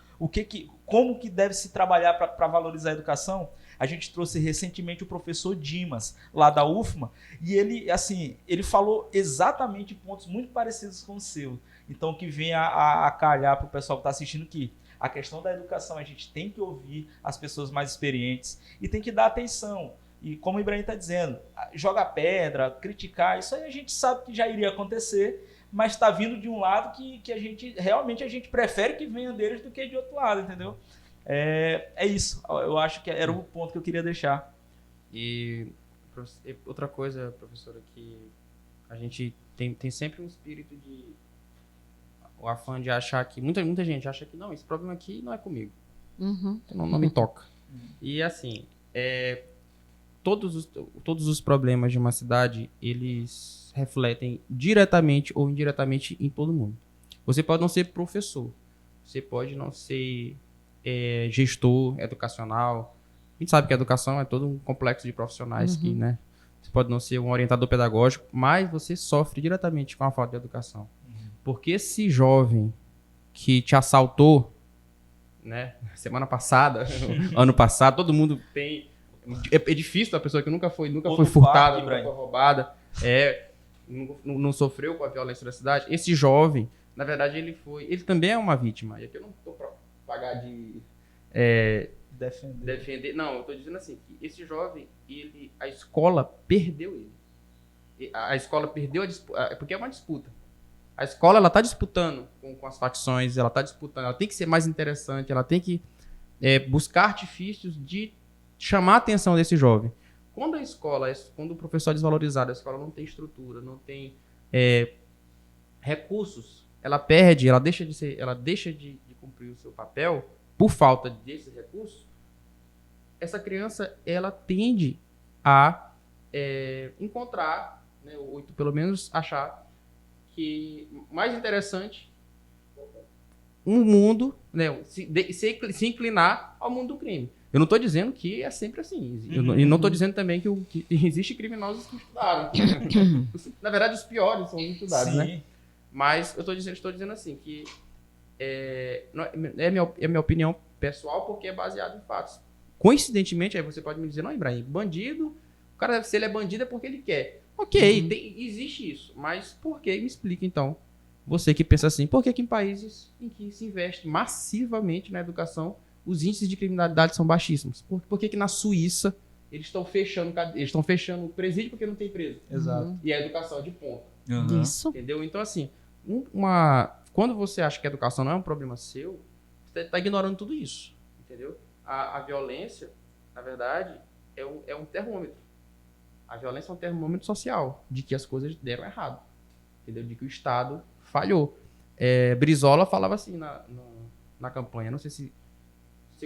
como que deve se trabalhar para valorizar a educação. A gente trouxe recentemente o professor Dimas, lá da UFMA, e ele falou exatamente pontos muito parecidos com o seu. Então, que vem a calhar para o pessoal que está assistindo aqui. A questão da educação, a gente tem que ouvir as pessoas mais experientes e tem que dar atenção. E como o Ibrahim está dizendo, jogar pedra, criticar, isso aí a gente sabe que já iria acontecer, mas está vindo de um lado que a gente prefere que venha deles do que de outro lado, entendeu? É isso. Eu acho que era o ponto que eu queria deixar. E outra coisa, professora, que a gente tem sempre um espírito de... o afã de achar que... Muita gente acha que não, esse problema aqui não é comigo. Não me toca. E assim, todos os problemas de uma cidade, eles refletem diretamente ou indiretamente em todo mundo. Você pode não ser professor, você pode não ser gestor educacional. A gente sabe que a educação é todo um complexo de profissionais que, né? Você pode não ser um orientador pedagógico, mas você sofre diretamente com a falta de educação. Porque esse jovem que te assaltou, né, semana passada, ano passado, todo mundo tem... É difícil a pessoa que nunca foi furtada, nunca foi roubada, não sofreu com a violência da cidade. Esse jovem, na verdade, ele também é uma vítima. E aqui eu não estou para pagar de defender. Não, eu estou dizendo assim, que esse jovem, a escola perdeu ele. A escola perdeu a disputa, porque é uma disputa. A escola, ela está disputando com as facções, ela está disputando, ela tem que ser mais interessante, ela tem que buscar artifícios de chamar a atenção desse jovem. Quando o professor é desvalorizado, a escola não tem estrutura, não tem recursos, ela deixa de cumprir o seu papel por falta desses recursos. Essa criança, ela tende a encontrar, né, ou pelo menos achar que mais interessante um mundo, né, se inclinar ao mundo do crime. Eu não estou dizendo que é sempre assim. E não estou dizendo também que existe criminosos que estudaram. Na verdade, os piores são os estudados, Sim. né? Mas eu estou dizendo assim, que é minha opinião pessoal, porque é baseado em fatos. Coincidentemente, aí você pode me dizer, não, Ibrahim, bandido, o cara, se ele é bandido é porque ele quer. Ok, existe isso, mas por que? Me explica então. Você que pensa assim, por que em países em que se investe massivamente na educação, os índices de criminalidade são baixíssimos? Por que na Suíça eles estão fechando o presídio porque não tem preso? Exato. E a educação é de ponta. Isso. Entendeu? Então, assim, quando você acha que a educação não é um problema seu, você está ignorando tudo isso. Entendeu? A violência, na verdade, é um termômetro. A violência é um termômetro social de que as coisas deram errado. Entendeu? De que o Estado falhou. Brizola falava assim na campanha, não sei se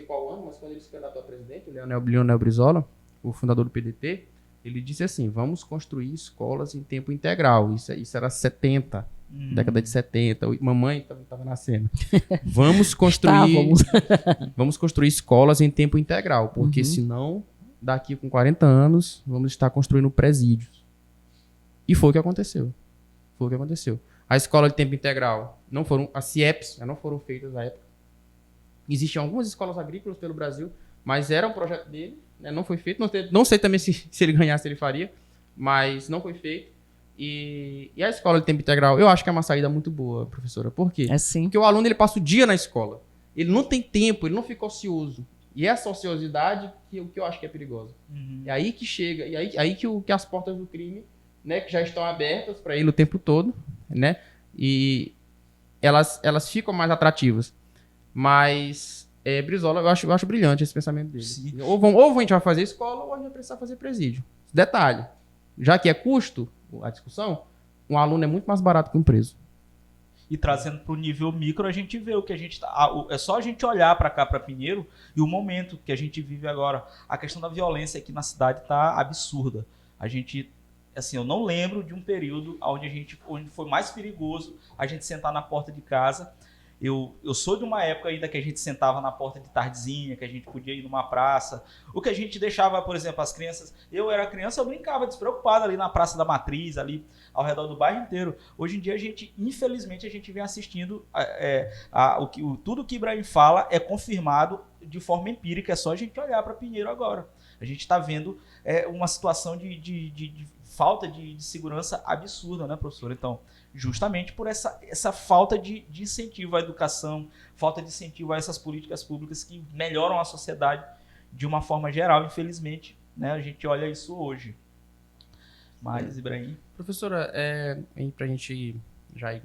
qual ano, mas quando ele se candidatou a presidente, o Leonel Brizola, o fundador do PDT, ele disse assim, vamos construir escolas em tempo integral. Isso era 70, década de 70, mamãe estava nascendo. Vamos construir escolas em tempo integral, porque senão, daqui com 40 anos, vamos estar construindo presídios. E foi o que aconteceu. A escola de tempo integral, as CIEPs não foram feitas na época. Existiam algumas escolas agrícolas pelo Brasil, mas era um projeto dele, né? Não foi feito. Não sei também se ele ganhasse, ele faria, mas não foi feito. E a escola de tempo integral, eu acho que é uma saída muito boa, professora. Por quê? É sim. Porque o aluno ele passa o dia na escola. Ele não tem tempo, ele não fica ocioso. E é essa ociosidade que eu acho que é perigosa. É aí que chega, e aí que as portas do crime, né, que já estão abertas para ele o tempo todo, né? E elas ficam mais atrativas. Mas Brizola, eu acho brilhante esse pensamento dele. Sim. Ou a gente vai fazer escola, ou a gente vai precisar fazer presídio. Detalhe, já que é custo, a discussão, um aluno é muito mais barato que um preso. E trazendo para o nível micro, a gente vê o que a gente é só a gente olhar para cá, para Pinheiro, e o momento que a gente vive agora. A questão da violência aqui na cidade está absurda. A gente, assim, eu não lembro de um período onde foi mais perigoso a gente sentar na porta de casa. Eu sou de uma época ainda que a gente sentava na porta de tardezinha, que a gente podia ir numa praça. O que a gente deixava, por exemplo, as crianças... Eu era criança, eu brincava despreocupado ali na Praça da Matriz, ali ao redor do bairro inteiro. Hoje em dia, infelizmente, a gente vem assistindo... tudo que Ibrahim fala é confirmado de forma empírica. É só a gente olhar para Pinheiro agora. A gente está vendo uma situação de falta de segurança absurda, né, professor? Então, justamente por essa falta de incentivo à educação, falta de incentivo a essas políticas públicas que melhoram a sociedade de uma forma geral, infelizmente, né, a gente olha isso hoje. Mas, Ibrahim... Professora, para a gente já ir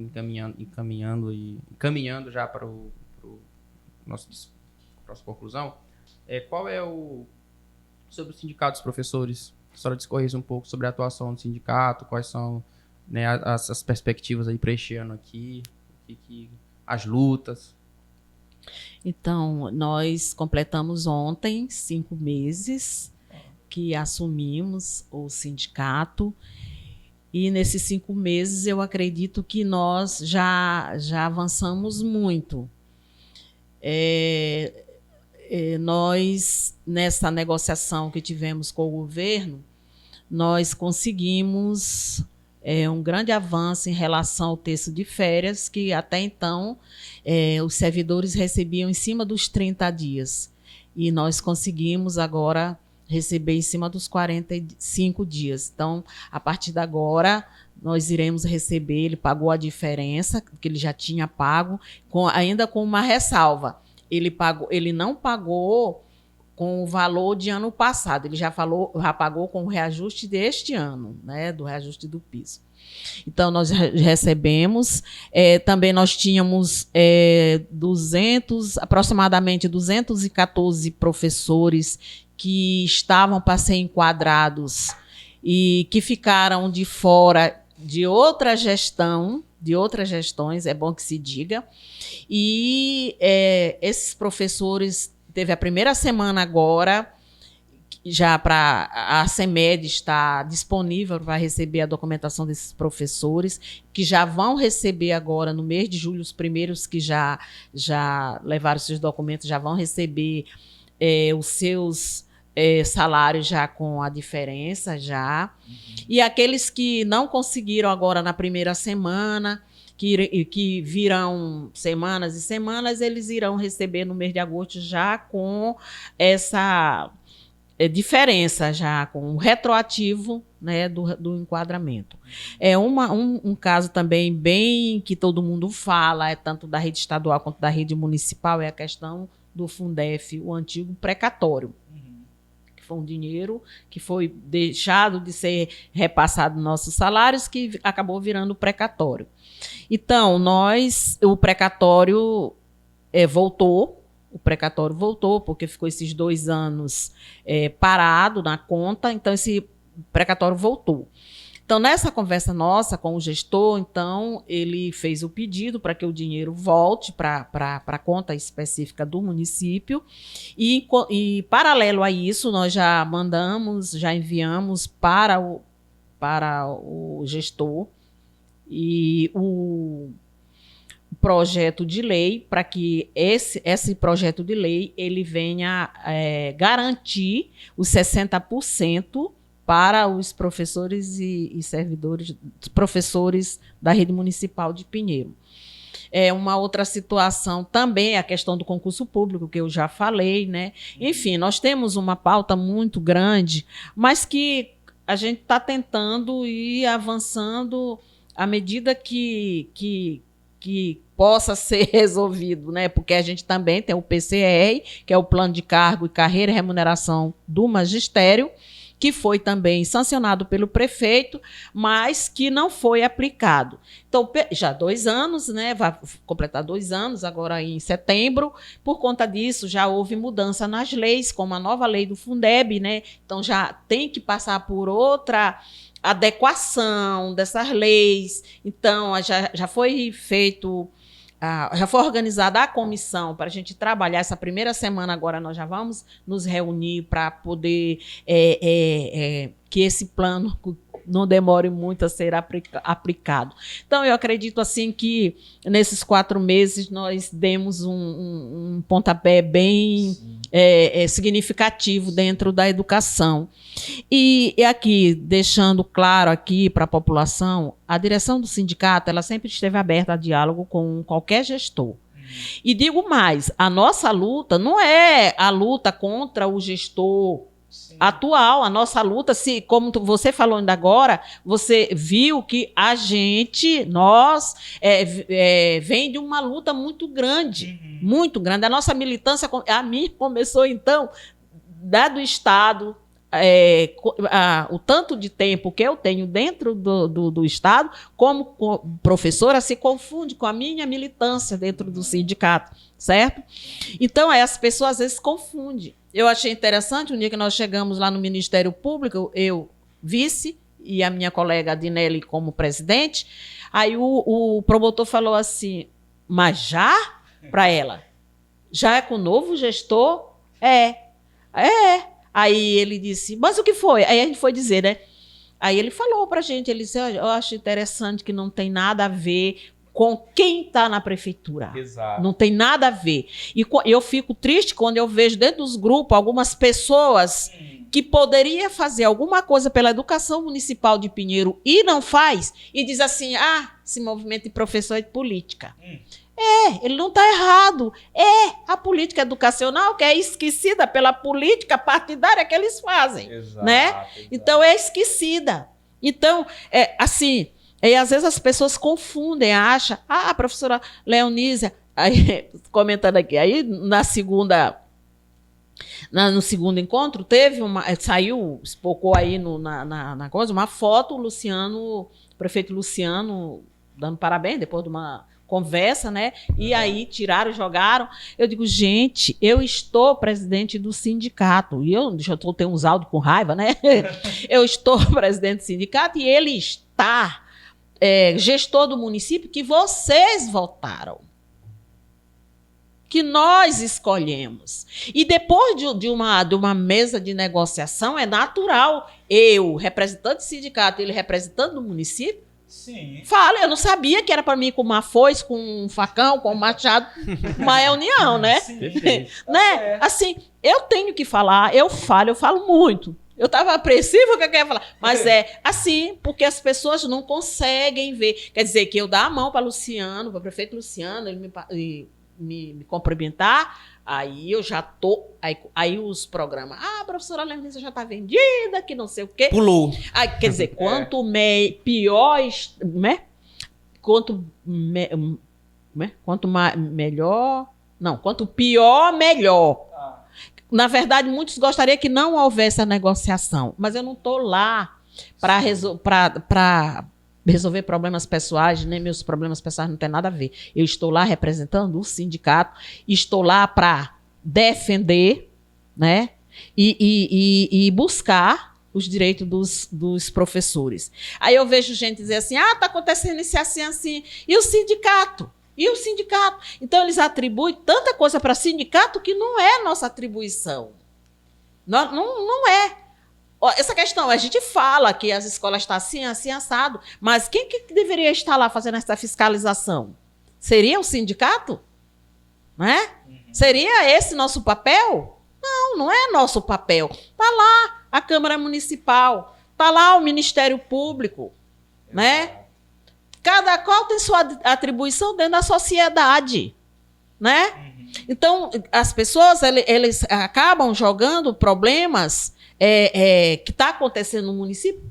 encaminhando já para o nossa conclusão, qual é sobre o sindicato dos professores? A senhora discorresse um pouco sobre a atuação do sindicato, quais são, né, as perspectivas aí para este ano aqui, as lutas. Então, nós completamos ontem 5 meses que assumimos o sindicato, e nesses 5 meses eu acredito que nós já avançamos muito. Nós, nessa negociação que tivemos com o governo, nós conseguimos um grande avanço em relação ao texto de férias, que até então os servidores recebiam em cima dos 30 dias. E nós conseguimos agora receber em cima dos 45 dias. Então, a partir de agora, nós iremos receber, ele pagou a diferença, que ele já tinha pago, ainda com uma ressalva. Ele não pagou com o valor de ano passado, ele já pagou com o reajuste deste ano, né, do reajuste do piso. Então, nós recebemos, também nós tínhamos aproximadamente 214 professores que estavam para ser enquadrados e que ficaram de fora de outra gestão, de outras gestões, é bom que se diga. E esses professores, teve a primeira semana agora, já para a CEMED está disponível para receber a documentação desses professores, que já vão receber agora, no mês de julho, os primeiros que já levaram seus documentos, já vão receber os seus salários já com a diferença já. E aqueles que não conseguiram agora na primeira semana, que virão semanas e semanas, eles irão receber no mês de agosto já com essa diferença, já com o retroativo, né, do enquadramento. É um caso também bem que todo mundo fala, tanto da rede estadual quanto da rede municipal, é a questão do Fundef, o antigo precatório. Que foi um dinheiro que foi deixado de ser repassado nos nossos salários, que acabou virando precatório. Então, o precatório voltou. O precatório voltou, porque ficou esses 2 anos parado na conta, então esse precatório voltou. Então, nessa conversa nossa com o gestor, então, ele fez o pedido para que o dinheiro volte para a conta específica do município e, paralelo a isso, nós já enviamos para o gestor e o projeto de lei, para que esse projeto de lei ele venha garantir os 60% para os professores e servidores, professores da rede municipal de Pinheiro. Uma outra situação também é a questão do concurso público, que eu já falei, né? Enfim, nós temos uma pauta muito grande, mas que a gente está tentando ir avançando à medida que possa ser resolvido, né? Porque a gente também tem o PCR, que é o Plano de Cargo e Carreira e Remuneração do Magistério, que foi também sancionado pelo prefeito, mas que não foi aplicado. Então, já 2 anos, né? Vai completar 2 anos agora em setembro. Por conta disso, já houve mudança nas leis, como a nova lei do Fundeb, né? Então, já tem que passar por outra adequação dessas leis. Então, já foi feito... já foi organizada a comissão para a gente trabalhar essa primeira semana. Agora nós já vamos nos reunir para poder que esse plano não demore muito a ser aplicado. Então, eu acredito assim que nesses 4 meses nós demos um pontapé bem significativo dentro da educação. E aqui, deixando claro aqui para a população, a direção do sindicato ela sempre esteve aberta a diálogo com qualquer gestor. E digo mais, a nossa luta não é a luta contra o gestor atual, a nossa luta, como você falou ainda agora, você viu que nós vem de uma luta muito grande, muito grande. A nossa militância, a minha começou então, do Estado, o tanto de tempo que eu tenho dentro do Estado, como professora, se confunde com a minha militância dentro do sindicato, certo? Então, as pessoas às vezes confundem. Eu achei interessante, um dia que nós chegamos lá no Ministério Público, eu, vice, e a minha colega Adinelli como presidente, aí o promotor falou assim, mas já? Para ela, já é com o novo gestor? Aí ele disse, mas o que foi? Aí a gente foi dizer, né? Aí ele falou para a gente, ele disse, eu acho interessante que não tem nada a ver com quem está na prefeitura. Exato. Não tem nada a ver. E eu fico triste quando eu vejo dentro dos grupos algumas pessoas que poderia fazer alguma coisa pela educação municipal de Pinheiro e não faz, e diz assim, esse movimento de professor é de política. Ele não está errado. A política educacional que é esquecida pela política partidária que eles fazem. Exato, né? Exato. Então, é esquecida. Então, assim... E às vezes as pessoas confundem, acham, a professora Leonísia, aí, comentando aqui, aí no segundo encontro, espocou aí na coisa, uma foto, o prefeito Luciano, dando parabéns, depois de uma conversa, né? E aí jogaram. Eu digo, gente, eu estou presidente do sindicato, e eu tenho uns áudios com raiva, né? Eu estou presidente do sindicato e ele está gestor do município que vocês votaram, que nós escolhemos. E depois de uma mesa de negociação, é natural eu, representante do sindicato, ele representante do município, Sim. Falo, eu não sabia que era para mim com uma foice, com um facão, com um machado, mas é união, né? Sim. Né? Assim, eu tenho que falar, eu falo muito. Eu estava apreensiva que eu queria falar, mas é assim, porque as pessoas não conseguem ver. Quer dizer, que eu dar a mão para Luciano, para o prefeito Luciano, ele me cumprimentar, aí eu já tô. Aí os programas, a professora Leonice já está vendida, que não sei o quê. Pulou. Aí, quer dizer, quanto pior, né? Quanto melhor. Não, quanto pior, melhor. Na verdade, muitos gostariam que não houvesse a negociação, mas eu não estou lá para resolver problemas pessoais, nem meus problemas pessoais não tem nada a ver. Eu estou lá representando o sindicato, estou lá para defender, né, e buscar os direitos dos professores. Aí eu vejo gente dizer assim, está acontecendo isso assim, e o sindicato? E o sindicato? Então, eles atribuem tanta coisa para o sindicato que não é nossa atribuição. Não é. Essa questão, a gente fala que as escolas estão assim, assado, mas quem que deveria estar lá fazendo essa fiscalização? Seria o sindicato? Né? Seria esse nosso papel? Não é nosso papel. Está lá a Câmara Municipal, está lá o Ministério Público, né? Cada qual tem sua atribuição dentro da sociedade, né? Então, as pessoas eles acabam jogando problemas que está acontecendo no município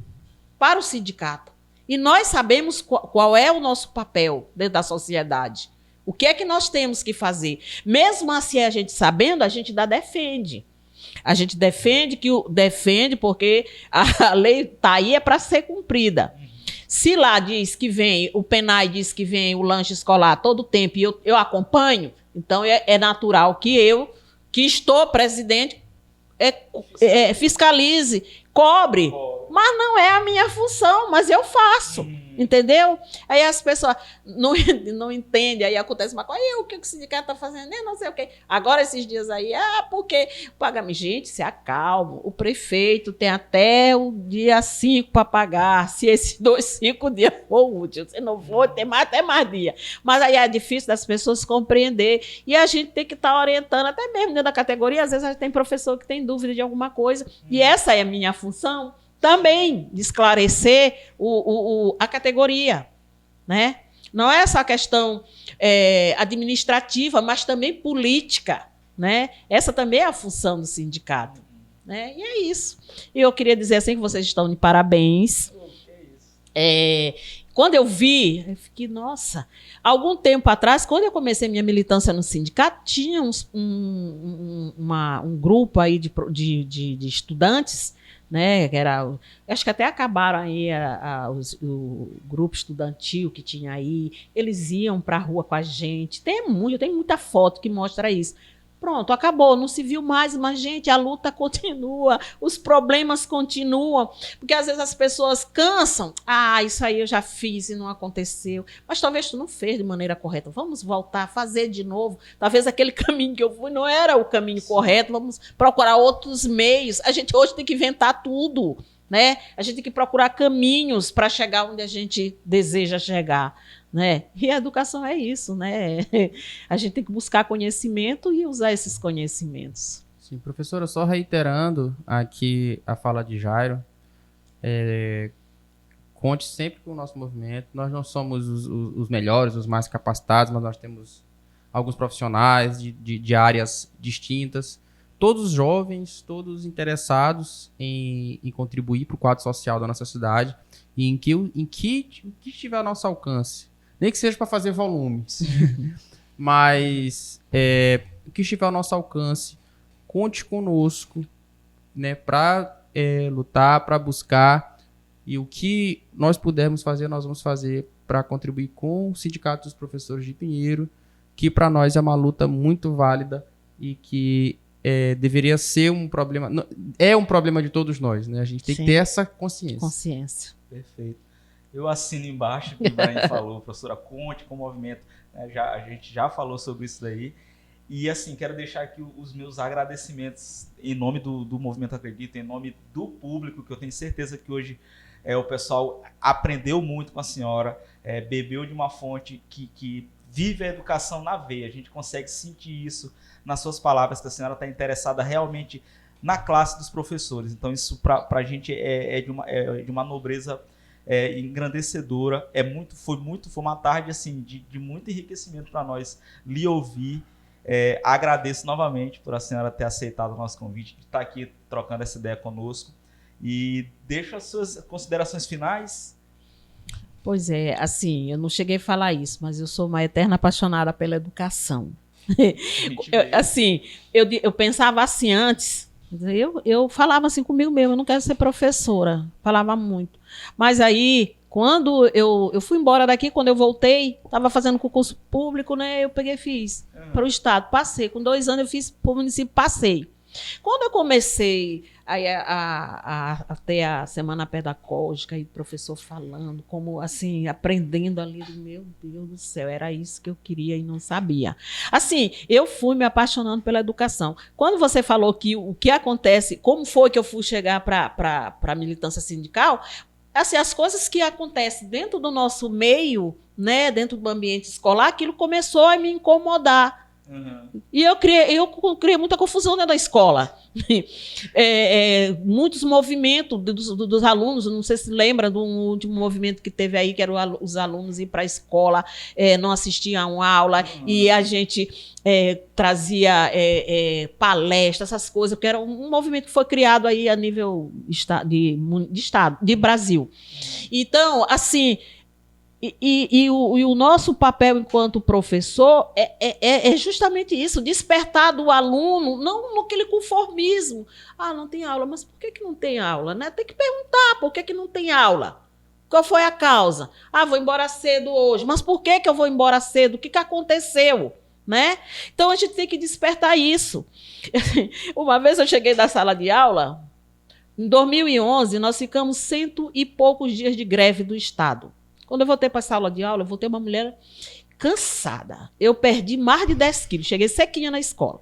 para o sindicato. E nós sabemos qual é o nosso papel dentro da sociedade. O que é que nós temos que fazer? Mesmo assim, a gente sabendo, a gente ainda defende. A gente defende porque a lei está aí para ser cumprida. Se lá diz que vem, o PENAI diz que vem o lanche escolar todo tempo e eu acompanho, então é natural que eu, que estou presidente, fiscalize, cobre. Mas não é a minha função, mas eu faço. Entendeu? Aí as pessoas não entendem, aí acontece uma coisa, o que o sindicato está fazendo? Não sei o quê. Agora, esses dias aí, porque paga-me. Gente, se acalma. O prefeito tem até o dia 5 para pagar. Se esses 5 dias for útil, se não for, tem até mais dia. Mas aí é difícil das pessoas compreender. E a gente tem que estar orientando, até mesmo dentro da categoria. Às vezes a gente tem professor que tem dúvida de alguma coisa. E essa é a minha função. Também de esclarecer a categoria, né? Não é só questão administrativa, mas também política, né? Essa também é a função do sindicato, né? E é isso. E eu queria dizer assim que vocês estão de parabéns. Quando eu vi, eu fiquei, nossa, algum tempo atrás, quando eu comecei minha militância no sindicato, tinha um grupo aí de estudantes, né, que era, acho que até acabaram aí o grupo estudantil que tinha aí, eles iam para a rua com a gente, tem muita foto que mostra isso. Pronto, acabou, não se viu mais, mas, gente, a luta continua, os problemas continuam, porque às vezes as pessoas cansam, isso aí eu já fiz e não aconteceu, mas talvez tu não fez de maneira correta, vamos voltar a fazer de novo, talvez aquele caminho que eu fui não era o caminho correto, vamos procurar outros meios, a gente hoje tem que inventar tudo, né? A gente tem que procurar caminhos para chegar onde a gente deseja chegar, né? E a educação é isso, né? A gente tem que buscar conhecimento e usar esses conhecimentos. Sim, professora, só reiterando aqui a fala de Jairo, conte sempre com o nosso movimento, nós não somos os melhores, os mais capacitados, mas nós temos alguns profissionais de áreas distintas, todos jovens, todos interessados em contribuir para o quadro social da nossa cidade e em que estiver ao nosso alcance. Nem que seja para fazer volume. Mas o que estiver ao nosso alcance, conte conosco, né, para lutar, para buscar. E o que nós pudermos fazer, nós vamos fazer para contribuir com o Sindicato dos Professores de Pinheiro, que para nós é uma luta muito válida e que deveria ser um problema. É um problema de todos nós, né? A gente tem que ter essa consciência. Perfeito. Eu assino embaixo o que o Brian falou, professora, conte com o movimento. A gente já falou sobre isso daí. E, assim, quero deixar aqui os meus agradecimentos em nome do Movimento Acredita, em nome do público, que eu tenho certeza que hoje o pessoal aprendeu muito com a senhora, bebeu de uma fonte que vive a educação na veia. A gente consegue sentir isso nas suas palavras, que a senhora está interessada realmente na classe dos professores. Então isso para a gente é de uma nobreza engrandecedora. Foi uma tarde assim, de muito enriquecimento para nós lhe ouvir. Agradeço novamente por a senhora ter aceitado o nosso convite, de estar aqui trocando essa ideia conosco. E deixo as suas considerações finais. Pois é, assim, eu não cheguei a falar isso, mas eu sou uma eterna apaixonada pela educação. Eu pensava assim antes, eu falava assim comigo mesmo, eu não quero ser professora, falava muito. Mas aí, quando eu fui embora daqui, quando eu voltei, estava fazendo concurso público, né? Eu peguei e fiz para o Estado, passei. Com 2 anos eu fiz para o município, passei. Quando eu comecei a ter a semana pedagógica e o professor falando, como assim, aprendendo ali, meu Deus do céu, era isso que eu queria e não sabia. Assim, eu fui me apaixonando pela educação. Quando você falou que o que acontece, como foi que eu fui chegar para a militância sindical, assim, as coisas que acontecem dentro do nosso meio, né, dentro do ambiente escolar, aquilo começou a me incomodar. E eu criei muita confusão dentro da escola. Muitos movimentos dos alunos, não sei se lembra do último movimento que teve aí, que era os alunos ir para a escola, não assistiam aula, e a gente trazia palestras, essas coisas, porque era um movimento que foi criado aí a nível de Brasil. Então, assim, e o nosso papel enquanto professor é justamente isso, despertar do aluno, não naquele conformismo. Não tem aula, mas por que não tem aula? Né? Tem que perguntar por que não tem aula. Qual foi a causa? Vou embora cedo hoje, mas por que eu vou embora cedo? O que aconteceu? Né? Então a gente tem que despertar isso. Uma vez eu cheguei da sala de aula, em 2011, nós ficamos 100 e poucos dias de greve do Estado. Quando eu voltei para a sala de aula, eu voltei uma mulher cansada. Eu perdi mais de 10 quilos. Cheguei sequinha na escola.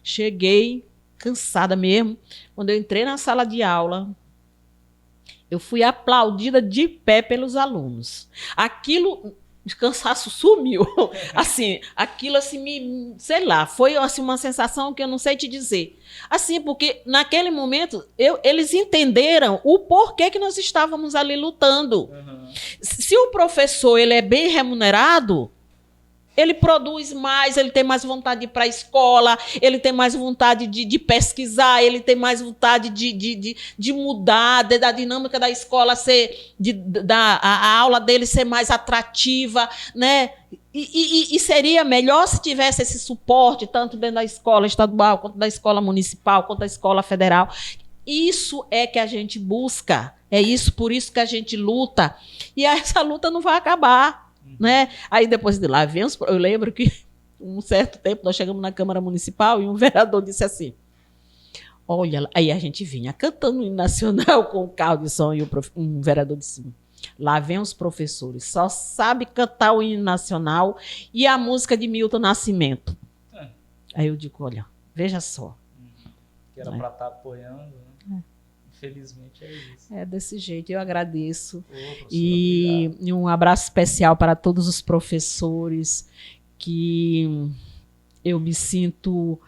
Cheguei cansada mesmo. Quando eu entrei na sala de aula, eu fui aplaudida de pé pelos alunos. Aquilo, o cansaço sumiu. Assim, aquilo assim, sei lá, foi assim, uma sensação que eu não sei te dizer. Assim, porque naquele momento eles entenderam o porquê que nós estávamos ali lutando. Se o professor ele é bem remunerado, ele produz mais, ele tem mais vontade de ir para a escola, ele tem mais vontade de pesquisar, ele tem mais vontade de mudar, da dinâmica da escola ser, a aula dele ser mais atrativa, né? E seria melhor se tivesse esse suporte, tanto dentro da escola estadual, quanto da escola municipal, quanto da escola federal. Isso é que a gente busca, por isso que a gente luta. E essa luta não vai acabar. Né? Aí depois de lá, eu lembro que um certo tempo nós chegamos na Câmara Municipal e um vereador disse assim, olha, aí a gente vinha cantando o hino nacional com o carro de som e um vereador disse, lá vem os professores, só sabe cantar o hino nacional e a música de Milton Nascimento. Aí eu digo, olha, veja só. Que era para estar apoiando, né? Infelizmente é isso. É desse jeito, eu agradeço. E um abraço especial para todos os professores, que eu me sinto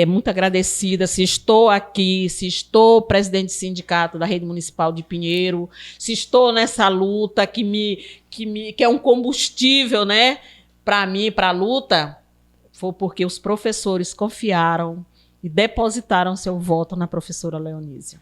muito agradecida. Se estou aqui, se estou presidente do sindicato da Rede Municipal de Pinheiro, se estou nessa luta que é um combustível, né, para mim, para a luta, foi porque os professores confiaram e depositaram seu voto na professora Leonísia.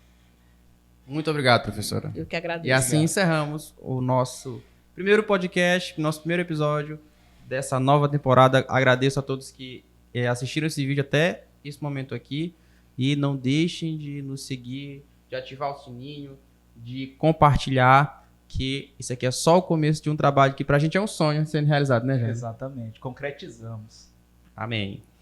Muito obrigado, professora. Eu que agradeço. E assim encerramos o nosso primeiro podcast, nosso primeiro episódio dessa nova temporada. Agradeço a todos que assistiram esse vídeo até esse momento aqui. E não deixem de nos seguir, de ativar o sininho, de compartilhar, que isso aqui é só o começo de um trabalho que pra gente é um sonho sendo realizado, né, gente? Exatamente. Concretizamos. Amém.